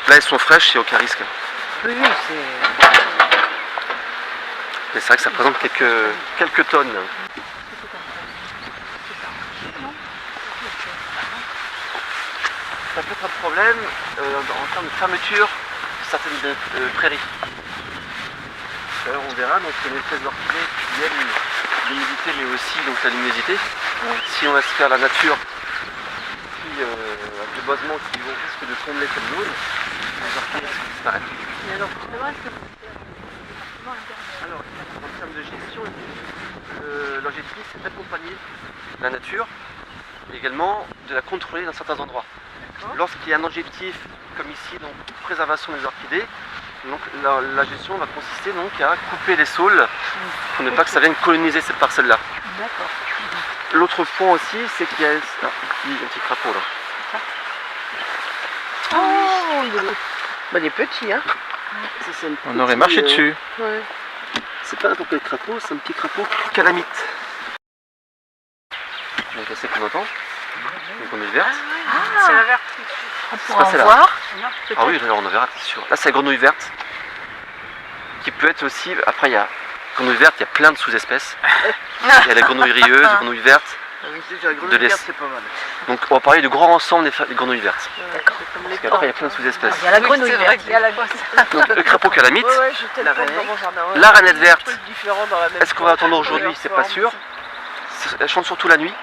Là, elles sont fraîches, il n'y a aucun risque. Oui, c'est. Mais c'est vrai que ça représente quelques tonnes. Ça peut être un problème en termes de fermeture de certaines prairies. D'ailleurs, on verra, donc il y a une espèce d'orchidée qui aime l'humidité mais aussi donc, la luminosité. Si on laisse faire la nature, puis avec le boisement qui risque de combler cette zone, les orchidées risquent de disparaître. Et alors, justement, est-ce que vous faites un département intérieur? Alors, en termes de gestion, l'objectif c'est d'accompagner la nature et également de la contrôler dans certains endroits. Lorsqu'il y a un objectif comme ici, donc préservation des orchidées, donc la gestion va consister donc à couper les saules pour ne pas que ça vienne coloniser cette parcelle-là. D'accord. L'autre point aussi, c'est qu'il y a un petit crapaud là. Oh, il est petit, hein. On aurait marché dessus. Ouais. C'est pas n'importe quel crapaud, c'est un petit crapaud calamite. Donc c'est qu'on entend, une grenouille verte. C'est la verte. On C'est pourra pas en celle-là. voir. Ah oui, alors on en verra, c'est sûr. Là, c'est la grenouille verte, qui peut être aussi. Après, il y a grenouille verte, il y a plein de sous-espèces. Il y a la grenouille rieuse, la grenouille verte. Oui, la De grenouille l'Est. verte, c'est pas mal. Donc, on va parler du grand ensemble des grenouilles vertes. D'accord. C'est comme les Parce qu'après, il y a plein de sous-espèces. Il y a la grenouille c'est vrai verte, il y a la gosse. Donc, le crapaud calamite, Ouais, ouais, j'étais La le dans rainette. mon jardin. Ouais. la rainette verte. Des trucs différents dans la même Est-ce qu'on va forme, attendre aujourd'hui? couleur, C'est pas forme. sûr. Elle chante surtout la nuit.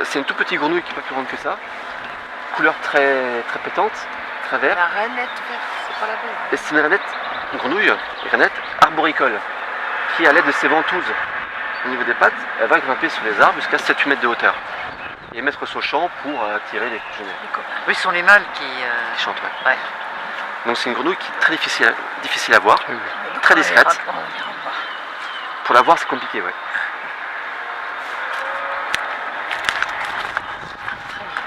C'est une toute petite grenouille qui n'est pas plus grande que ça. Couleur très, très pétante, très verte. La rainette verte, c'est pas la même. Et c'est une grenouille, une rainette arboricole, qui à l'aide de ses ventouses au niveau des pattes, elle va grimper sur les arbres jusqu'à 7-8 mètres de hauteur. Et mettre sur le champ pour attirer les congénères. Oui, ce sont les mâles qui. Qui chantent, ouais. Ouais. Donc c'est une grenouille qui est très difficile à voir, très discrète. On ira voir. Pour la voir, c'est compliqué, ouais.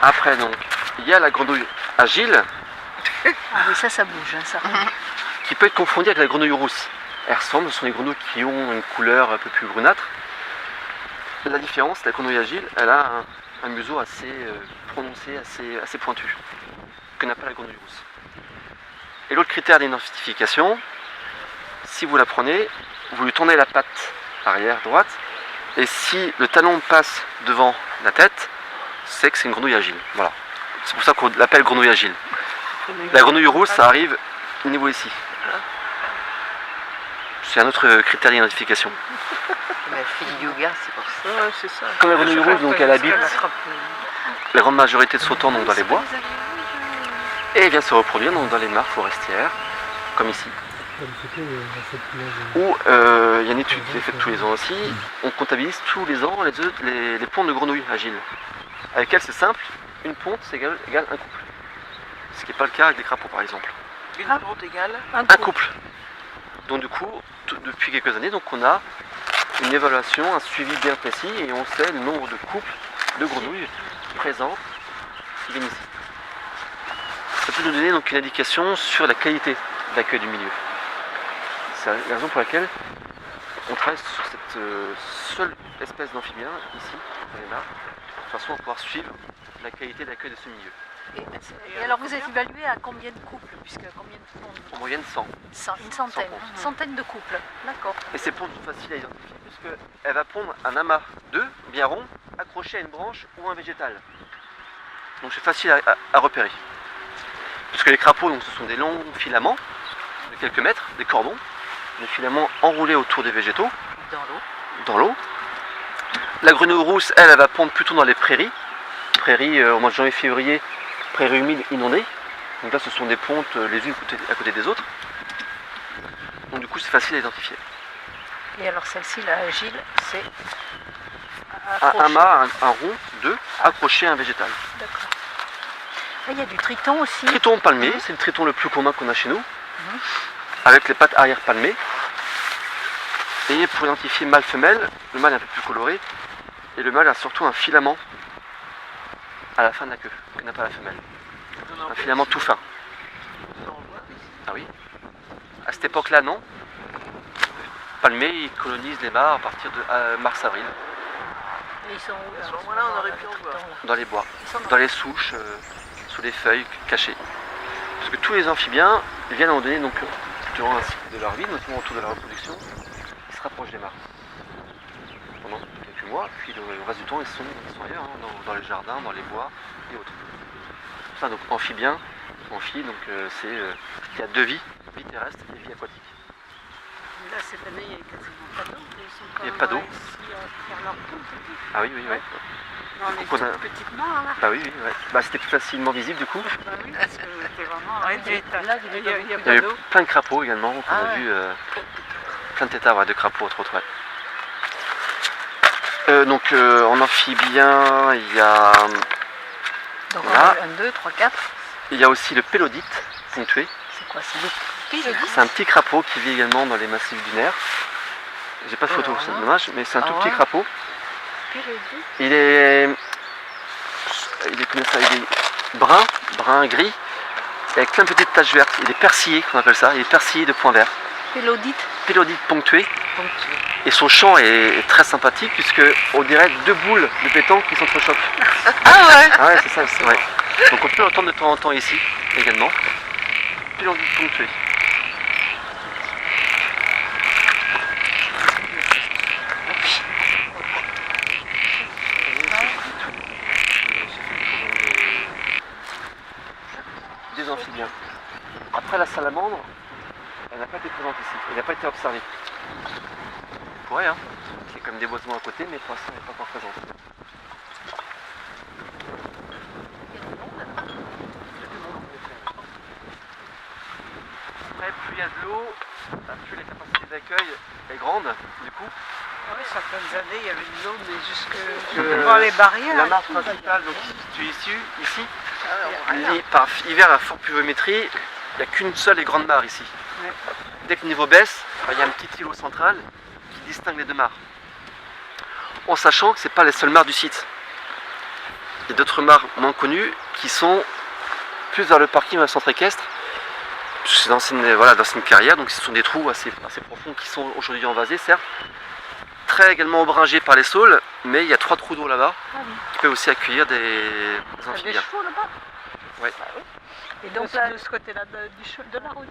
Après, donc, il y a la grenouille agile, Ah oui, ça bouge, hein, ça. qui peut être confondue avec la grenouille rousse. Elles ressemblent, ce sont des grenouilles qui ont une couleur un peu plus brunâtre. La différence, la grenouille agile, elle a un museau assez prononcé, assez pointu, que n'a pas la grenouille rousse. Et l'autre critère d'identification, si vous la prenez, vous lui tournez la patte arrière droite, et si le talon passe devant la tête, c'est que c'est une grenouille agile. Voilà. C'est pour ça qu'on l'appelle grenouille agile. La grenouille rousse, ça arrive au niveau ici. C'est un autre critère d'identification. Elle fait du yoga, c'est pour ça. Ouais, c'est ça. Comme la grenouille rousse, donc elle habite la grande majorité de son temps donc, dans les bois. Et elle vient se reproduire donc, dans les mares forestières, comme ici. Où il y a une étude qui est faite tous les ans aussi. On comptabilise tous les ans les pontes de grenouilles agiles. Avec elles, c'est simple, une ponte c'est égale un couple. Ce qui n'est pas le cas avec des crapauds par exemple. Une ponte égale. Un couple. Donc du coup, depuis quelques années, donc, on a une évaluation, un suivi bien précis et on sait le nombre de couples de grenouilles présents qui viennent ici. peut nous donner donc une indication sur la qualité de l'accueil du milieu. C'est la raison pour laquelle on travaille sur cette seule espèce d'amphibien, ici, dans les mares, de façon à pouvoir suivre la qualité d'accueil de ce milieu. Et alors vous êtes évalué à combien de couples, puisque combien de pontes? En moyenne 100. Une centaine. pontes. Une centaine de couples. D'accord. Et ces pontes sont faciles à identifier puisqu'elle va pondre un amas d'œufs bien rond, accroché à une branche ou un végétal. Donc c'est facile à repérer. Puisque les crapauds, donc, ce sont des longs filaments de quelques mètres, des cordons, des filaments enroulés autour des végétaux, dans l'eau. La grenouille rousse, elle va pondre plutôt dans les prairies. Prairies au mois de janvier-février, prairies humides inondées. Donc là, ce sont des pontes les unes à côté des autres. Donc du coup, c'est facile à identifier. Et alors celle-ci, là, Gilles, c'est Un mât, un rond d'œufs accroché à un végétal. D'accord. Ah, il y a du triton aussi. Triton palmé, c'est le triton le plus commun qu'on a chez nous, avec les pattes arrière palmées. Et pour identifier mâle-femelle, le mâle est un peu plus coloré, et le mâle a surtout un filament à la fin de la queue, que n'a pas la femelle. Un filament tout fin. Ah oui. À cette époque-là, non. Palmé, ils colonisent les mares à partir de mars-avril, Et ils sont où, À ce là, moment-là, on aurait pu en voir. tritons, là dans les bois, Ils sont dans les souches, sous les feuilles cachées. Parce que tous les amphibiens viennent à un moment donné, donc, durant un cycle de leur vie, notamment autour de la reproduction, ils se rapprochent des mares. Pendant quelques mois, puis le reste du temps, ils sont ailleurs, hein, dans les jardins, dans les bois et autres. Ça, donc amphibien, amphi, donc c'est il y a deux vies, vie terrestre et vie aquatique. Là, cette année, il y a quasiment pas d'eau. Ils sont quand Il y a même pas d'eau. réussi à faire leur ponte et tout. Ah oui, oui, oui. Dans les Donc, on a- toutes petites mares, là. Bah oui, oui, ouais. Bah, c'était plus facilement visible du coup. Bah oui, parce que c'était vraiment... Ah, Ouais, oui, là, il y a Il y pas a eu d'eau. plein de crapauds également, qu'on Ah a ouais. vu plein de têtards, ouais, de crapauds entre autres. Ouais. Donc en amphibien, il y a Donc Là. 1, 2, 3, 4. aussi le pélodite ponctué. C'est quoi? C'est des pylodis? C'est un petit crapaud qui vit également dans les massifs dunaires. J'ai pas de photo, Alors c'est là. dommage, mais c'est un Ah tout petit ouais. crapaud. Pylodie. Il est comment ça, il est brun gris, avec plein de petites taches vertes. Il est persillé, qu'on appelle ça. Il est persillé de points verts. Pylodite. Pélodite ponctué. Et son chant est très sympathique puisque on dirait deux boules de pétanque qui s'entrechoquent. Ah ouais. Ah ouais, c'est ça. Ouais. Donc on peut l'entendre de temps en temps ici également. Pélodite ponctué. Des amphibiens. Après la salamandre, elle n'a pas été présente ici, elle n'a pas été observée. On pourrait, hein. Il y a comme des boisements à côté, mais pour l'instant elle n'est pas encore présente. Après, plus il y a de l'eau, plus la capacité d'accueil est grande, du coup. Oui, certaines années, il y avait de l'eau, mais jusque Euh, devant les barrières. La et mare tout. principale, donc qui se situe ici, Ah, rien. par hiver à forte pluviométrie, il n'y a qu'une seule et grande mare ici. Ouais. Dès que le niveau baisse, il y a un petit îlot central qui distingue les deux mares. En sachant que ce n'est pas les seules mares du site. Il y a d'autres mares moins connues qui sont plus vers le parking, vers le centre équestre. C'est d'anciennes carrières, donc ce sont des trous assez profonds qui sont aujourd'hui envasés, certes. Très également ombragés par les saules, mais il y a 3 trous d'eau là-bas Ah oui. qui peuvent aussi accueillir des Il y a des amphibiens. chevaux là-bas. Ouais. Et donc là, de ce côté-là de la route.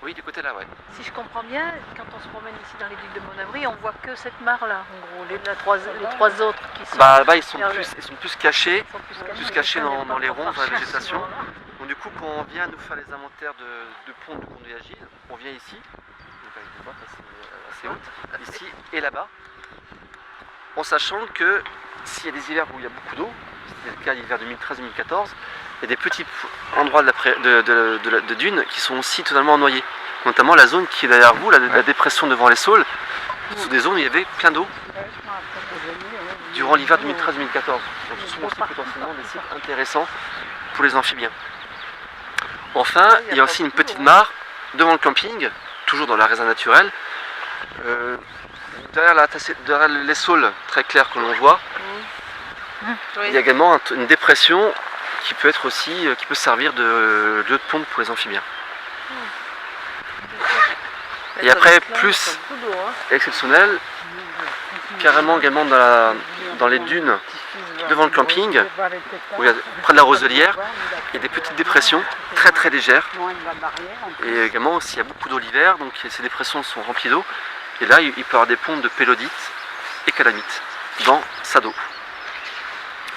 Oui, du côté là, ouais. Si je comprends bien, quand on se promène ici dans les villes de Mon-Abri, on voit que cette mare-là, en gros. Les trois autres qui sont, Bah là-bas, ils sont vers plus cachés. sont plus cachés dans les ronces, dans la végétation. Voilà. Donc du coup, quand on vient nous faire les inventaires de ponts de conduits agiles, on vient ici, donc avec des boîtes assez hautes, ici et là-bas, en sachant que s'il y a des hivers où il y a beaucoup d'eau, c'était le cas l'hiver 2013-2014, il y a des petits endroits de dunes qui sont aussi totalement noyés. Notamment la zone qui est derrière vous, la dépression devant les saules, ce sont des zones où il y avait plein d'eau durant l'hiver 2013-2014. Donc ce sont aussi potentiellement des sites intéressants pour les amphibiens. Enfin, il y a aussi une petite mare devant le camping, toujours dans la réserve naturelle. Derrière les saules très clairs que l'on voit, il y a également une dépression qui peut être aussi, qui peut servir de lieu de ponte pour les amphibiens. Et après, plus exceptionnel, carrément également dans les dunes devant le camping, où il y a, près de la Roselière, il y a des petites dépressions très très légères. Et également, s'il y a beaucoup d'eau l'hiver, donc ces dépressions sont remplies d'eau. Et là, il peut y avoir des pontes de pélodite et calamite dans sa dos.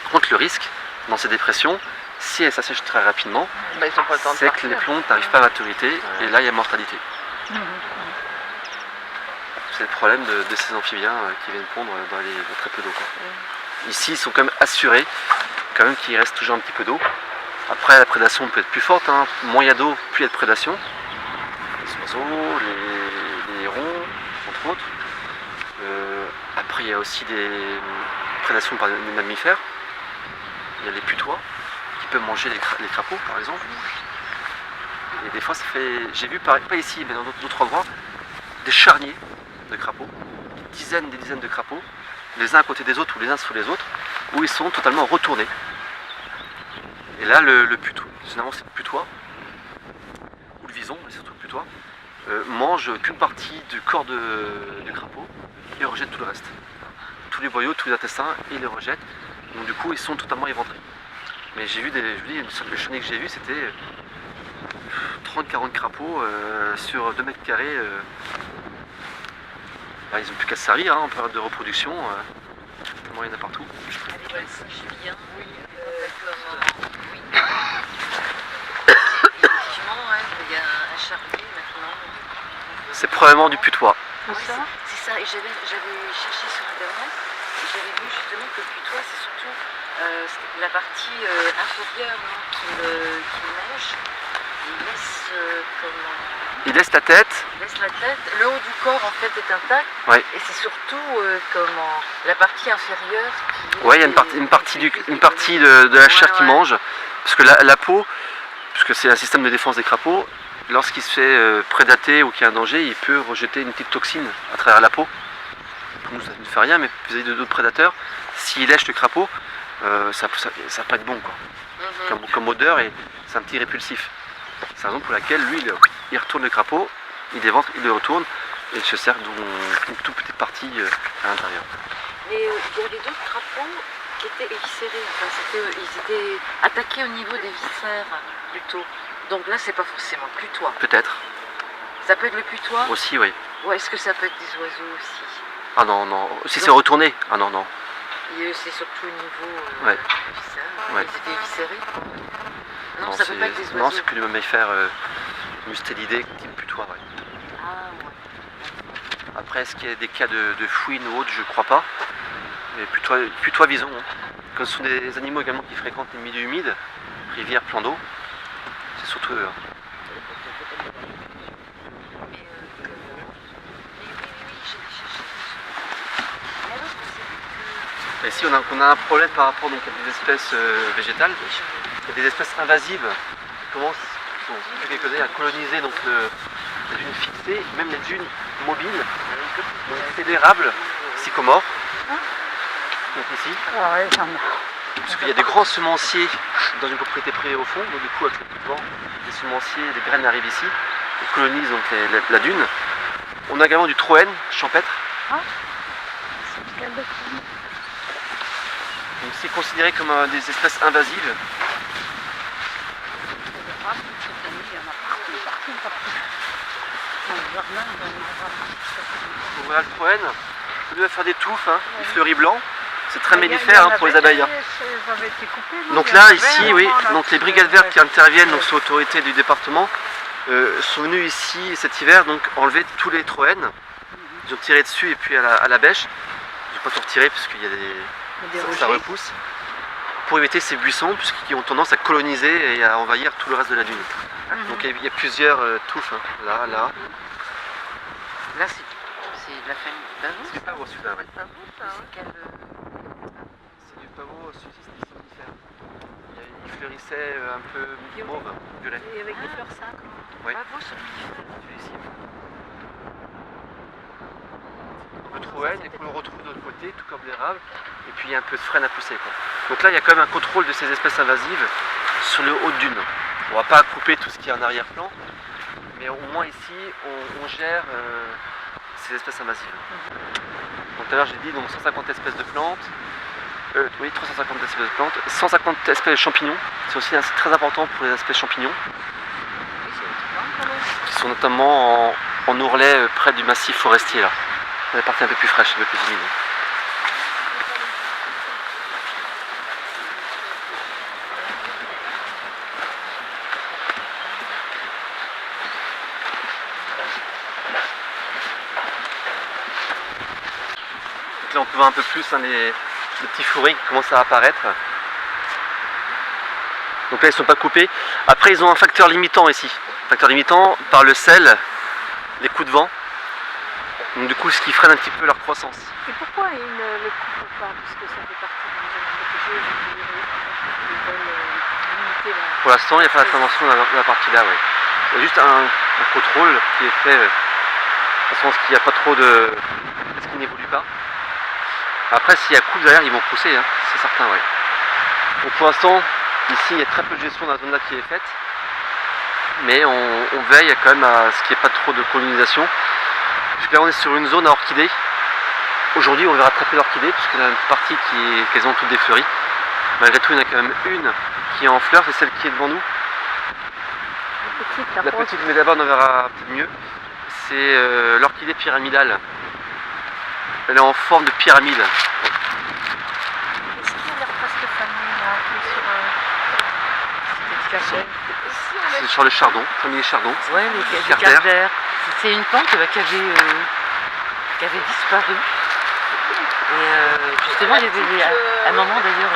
Par contre, le risque dans ces dépressions, si elles s'assèchent très rapidement, c'est que les plombs n'arrivent pas à maturité et là, il y a mortalité. C'est le problème de ces amphibiens qui viennent pondre dans très peu d'eau. Ici, ils sont quand même assurés qu'il reste toujours un petit peu d'eau. Après, la prédation peut être plus forte. Moins il y a d'eau, plus il y a de prédation. Les oiseaux, les hérons, entre autres. Après, il y a aussi des prédations par des mammifères. Il y a les putois qui peuvent manger les crapauds, par exemple. Et des fois, ça fait... J'ai vu, pas ici, mais dans d'autres endroits, des charniers de crapauds. Des dizaines de crapauds, les uns à côté des autres ou les uns sous les autres, où ils sont totalement retournés. Et là, le putois, généralement c'est le putois, ou le vison, mais surtout le putois, mange qu'une partie du corps du crapaud et rejette tout le reste. Tous les boyaux, tous les intestins, et ils les rejettent. Donc du coup, ils sont totalement éventrés. Mais j'ai vu le charnier que j'ai vu, c'était 30-40 crapauds sur 2 mètres carrés. Ils n'ont plus qu'à se servir en période de reproduction. Tellement il y en a partout. Effectivement, il y a un charnier maintenant. C'est probablement du putois. C'est ça, et j'avais cherché sur internet et j'avais vu justement que le putois c'est surtout la partie inférieure qu'il mange. Il laisse Il laisse la tête. Il laisse la tête. Le haut du corps en fait est intact. Ouais. Et c'est surtout la partie inférieure qui. Ouais, il y a une partie de la chair qui mange. Parce que la peau, puisque c'est un système de défense des crapauds, lorsqu'il se fait prédater ou qu'il y a un danger, il peut rejeter une petite toxine à travers la peau. Pour nous, ça ne fait rien, mais vis-à-vis d'autres prédateurs, s'il lèche le crapaud, ça va pas être bon, quoi. Comme odeur, et c'est un petit répulsif. C'est la raison pour laquelle lui, il retourne le crapaud, il éventre, il le retourne, et il se sert d'une toute petite partie à l'intérieur. Mais il y avait d'autres crapauds qui étaient éviscérés, ils étaient attaqués au niveau des viscères plutôt. Donc là, c'est pas forcément le putois. Peut-être. Ça peut être le putois aussi, oui. Ou est-ce que ça peut être des oiseaux aussi? Ah non, non. Si c'est retourné, ah non, non. C'est surtout au niveau ouais. des viscères. Ouais. Ils étaient éviscérés? Non, non, ça peut pas être des oiseaux. Non, c'est que du mammifère mustélidé type putois, ouais. Ah ouais. Après, est-ce qu'il y a des cas de fouine ou autre? Je crois pas. Mais putois vison. Comme ce sont des animaux également qui fréquentent les milieux humides, rivières, plans d'eau, c'est surtout eux. Et ici, on a un problème par rapport donc, à des espèces végétales. Il y a des espèces invasives qui commencent, depuis quelques années, à coloniser donc, les dunes fixées, même les dunes mobiles. Donc c'est l'érable sycomore, donc ici. Ah ouais, j'en ai. Parce qu'il y a des grands semenciers dans une propriété privée au fond, donc du coup avec le vent, les semenciers, les graines arrivent ici, et colonisent donc la dune. On a également du troène champêtre. Ah. Donc c'est considéré comme des espèces invasives. On voit le troène, il va faire des touffes, des fleuris blancs. C'est très mellifère pour les abeilles. Donc là, ici, oui, donc les brigades vertes qui interviennent donc, sous l'autorité du département sont venus ici cet hiver donc enlever tous les troènes. Ils ont tiré dessus et puis à la bêche. Ils n'ont pas tout retiré parce qu'il y a ça repousse. Pour éviter ces buissons puisqu'ils ont tendance à coloniser et à envahir tout le reste de la dune. Donc il y a plusieurs touffes, là. Là, c'est de la famille du pavot. C'est du pavot celui-là, oui. C'est quel... C'est du pavot somnifère. Il fleurissait un peu mauve, violet. Et avec des fleurs simples. Oui. Pavot somnifère. Celui-ci. Le troène, et qu'on le retrouve de l'autre côté, tout comme l'érable. Et puis il y a un peu de frêne à pousser, quoi. Donc là, il y a quand même un contrôle de ces espèces invasives sur le haut de dune. On va pas couper tout ce qui est en arrière-plan, mais au moins ici on gère ces espèces invasives. Donc tout à l'heure j'ai dit donc 150 espèces de plantes, oui 350 espèces de plantes, 150 espèces de champignons, c'est aussi très important pour les espèces champignons, qui sont notamment en ourlet près du massif forestier là. La partie un peu plus fraîche, un peu plus humide. Donc là on peut voir un peu plus les petits fourrés qui commencent à apparaître. Donc là ils ne sont pas coupés. Après ils ont un facteur limitant ici. Facteur limitant par le sel, les coups de vent. Donc du coup ce qui freine un petit peu leur croissance. Et pourquoi ils ne le coupent pas? Parce que ça fait partie de nos zones protégées, ils veulent limiter la... Pour l'instant il n'y a pas d'intervention dans la partie là. Ouais. Il y a juste un contrôle qui est fait de façon à ce qu'il n'y a pas trop de... ce qui n'évolue pas. Après s'il y a coupe derrière ils vont pousser, hein, c'est certain. Ouais. Donc pour l'instant ici il y a très peu de gestion dans la zone là qui est faite. Mais on veille quand même à ce qu'il n'y ait pas trop de colonisation. Là on est sur une zone à orchidées. Aujourd'hui on verra très peu d'orchidées puisqu'il y a une partie qui est quasiment toute défleurie. Malgré tout il y en a quand même une qui est en fleurs, c'est celle qui est devant nous. La petite, mais d'abord on en verra peut-être mieux. C'est l'orchidée pyramidale. Elle est en forme de pyramide. Est-ce qu'il a l'air presque fané là, qui est sur C'est sur le chardon, famille chardon. Ouais, les Cardères. C'est une plante qui avait disparu. Et justement, il y avait à un moment d'ailleurs,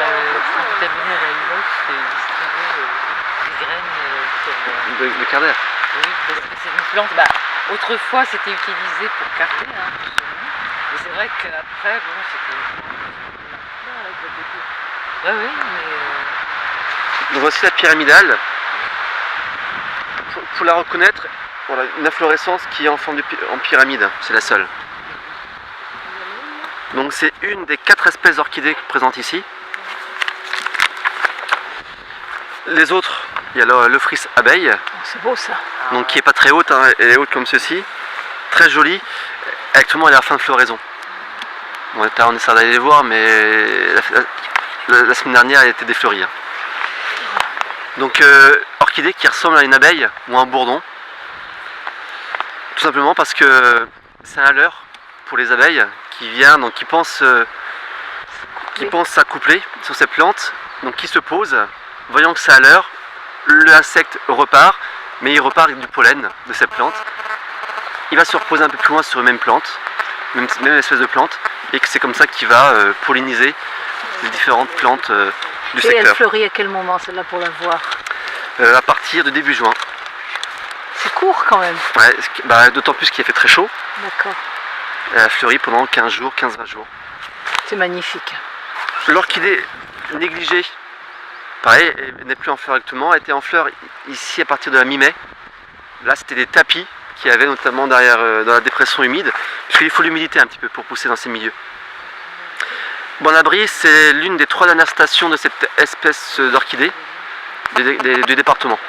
quand tu t'es abonné à la Ivox, distribué des graines Le Cardère. Oui, parce que c'est une plante. Autrefois, c'était utilisé pour carder, hein, plus ou moins. Mais c'est vrai qu'après, bon, c'était. Oui, mais. Donc voici la pyramidale. Pour la reconnaître, voilà, une inflorescence qui est en forme en pyramide, c'est la seule. Donc c'est une des 4 espèces d'orchidées présentes ici. Les autres, il y a l'Ophrys abeille, C'est beau ça. donc qui est pas très haute, hein, elle est haute comme ceci, très jolie. Actuellement elle est à fin de floraison. Bon, on essaie d'aller les voir, mais la semaine dernière elle était défleurie. Hein. Donc orchidée qui ressemble à une abeille ou un bourdon. Tout simplement parce que c'est un leurre pour les abeilles qui vient, donc qui pense s'accoupler sur ces plantes, donc qui se pose, voyant que c'est un leurre, l'insecte repart, mais il repart avec du pollen de cette plante. Il va se reposer un peu plus loin sur une même plante, même espèce de plante, et que c'est comme ça qu'il va polliniser les différentes plantes du secteur. Et elle fleurit à quel moment celle-là pour la voir? À partir de début juin. C'est court quand même. Ouais, d'autant plus qu'il a fait très chaud. D'accord. Elle a fleuri pendant 15 jours, 15-20 jours. C'est magnifique. L'orchidée négligée, pareil, elle n'est plus en fleur actuellement. Elle était en fleur ici à partir de la mi-mai. Là, c'était des tapis qu'il y avait notamment derrière dans la dépression humide, puisqu'il faut l'humidité un petit peu pour pousser dans ces milieux. Bon Abri, c'est l'une des 3 dernières stations de cette espèce d'orchidée du département.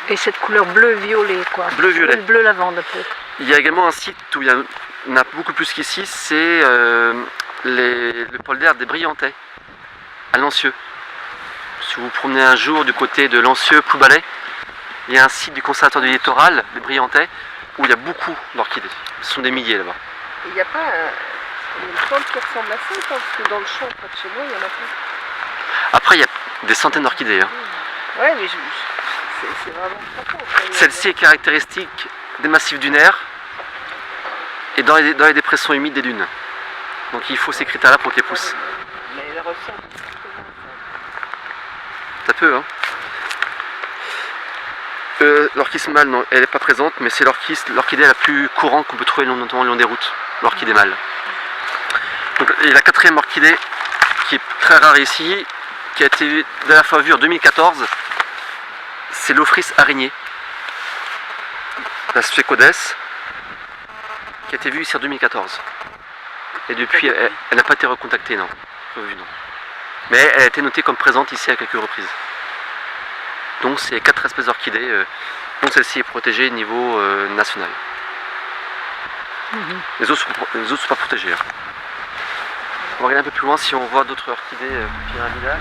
Et cette couleur bleu-violet, quoi. Bleu-violet. Bleu lavande un peu. Il y a également un site où il y en a beaucoup plus qu'ici, c'est le polder des Briantais, à Lancieux. Si vous vous promenez un jour du côté de Lancieux, Ploubalay, il y a un site du conservatoire du littoral, des Briantais, où il y a beaucoup d'orchidées. Ce sont des milliers là-bas. Il n'y a pas une plante qui ressemble à ça, parce que dans le champ près de chez moi, il y en a plein. Après, il y a des centaines d'orchidées. Hein. Ouais, mais c'est vraiment frappant. Celle-ci est caractéristique des massifs dunaires et dans les dépressions humides des dunes. Donc il faut ces critères-là pour qu'elles poussent. Mais elle ressemble. Ça peut, hein. L'orchis mâle, non, elle n'est pas présente, mais c'est l'orchidée la plus courante qu'on peut trouver notamment le long des routes, l'orchidée mâle. Donc, et la 4e orchidée, qui est très rare ici, qui a été la dernière fois vue en 2014, c'est l'Ophrys araignée, la Sphecodes, qui a été vue ici en 2014. Et depuis, elle n'a pas été recontactée, non. Revue, non. Mais elle a été notée comme présente ici à quelques reprises. Donc c'est 4 espèces d'orchidées, dont celle-ci est protégée au niveau national. Les autres sont pas protégées. On va regarder un peu plus loin si on voit d'autres orchidées pyramidaires.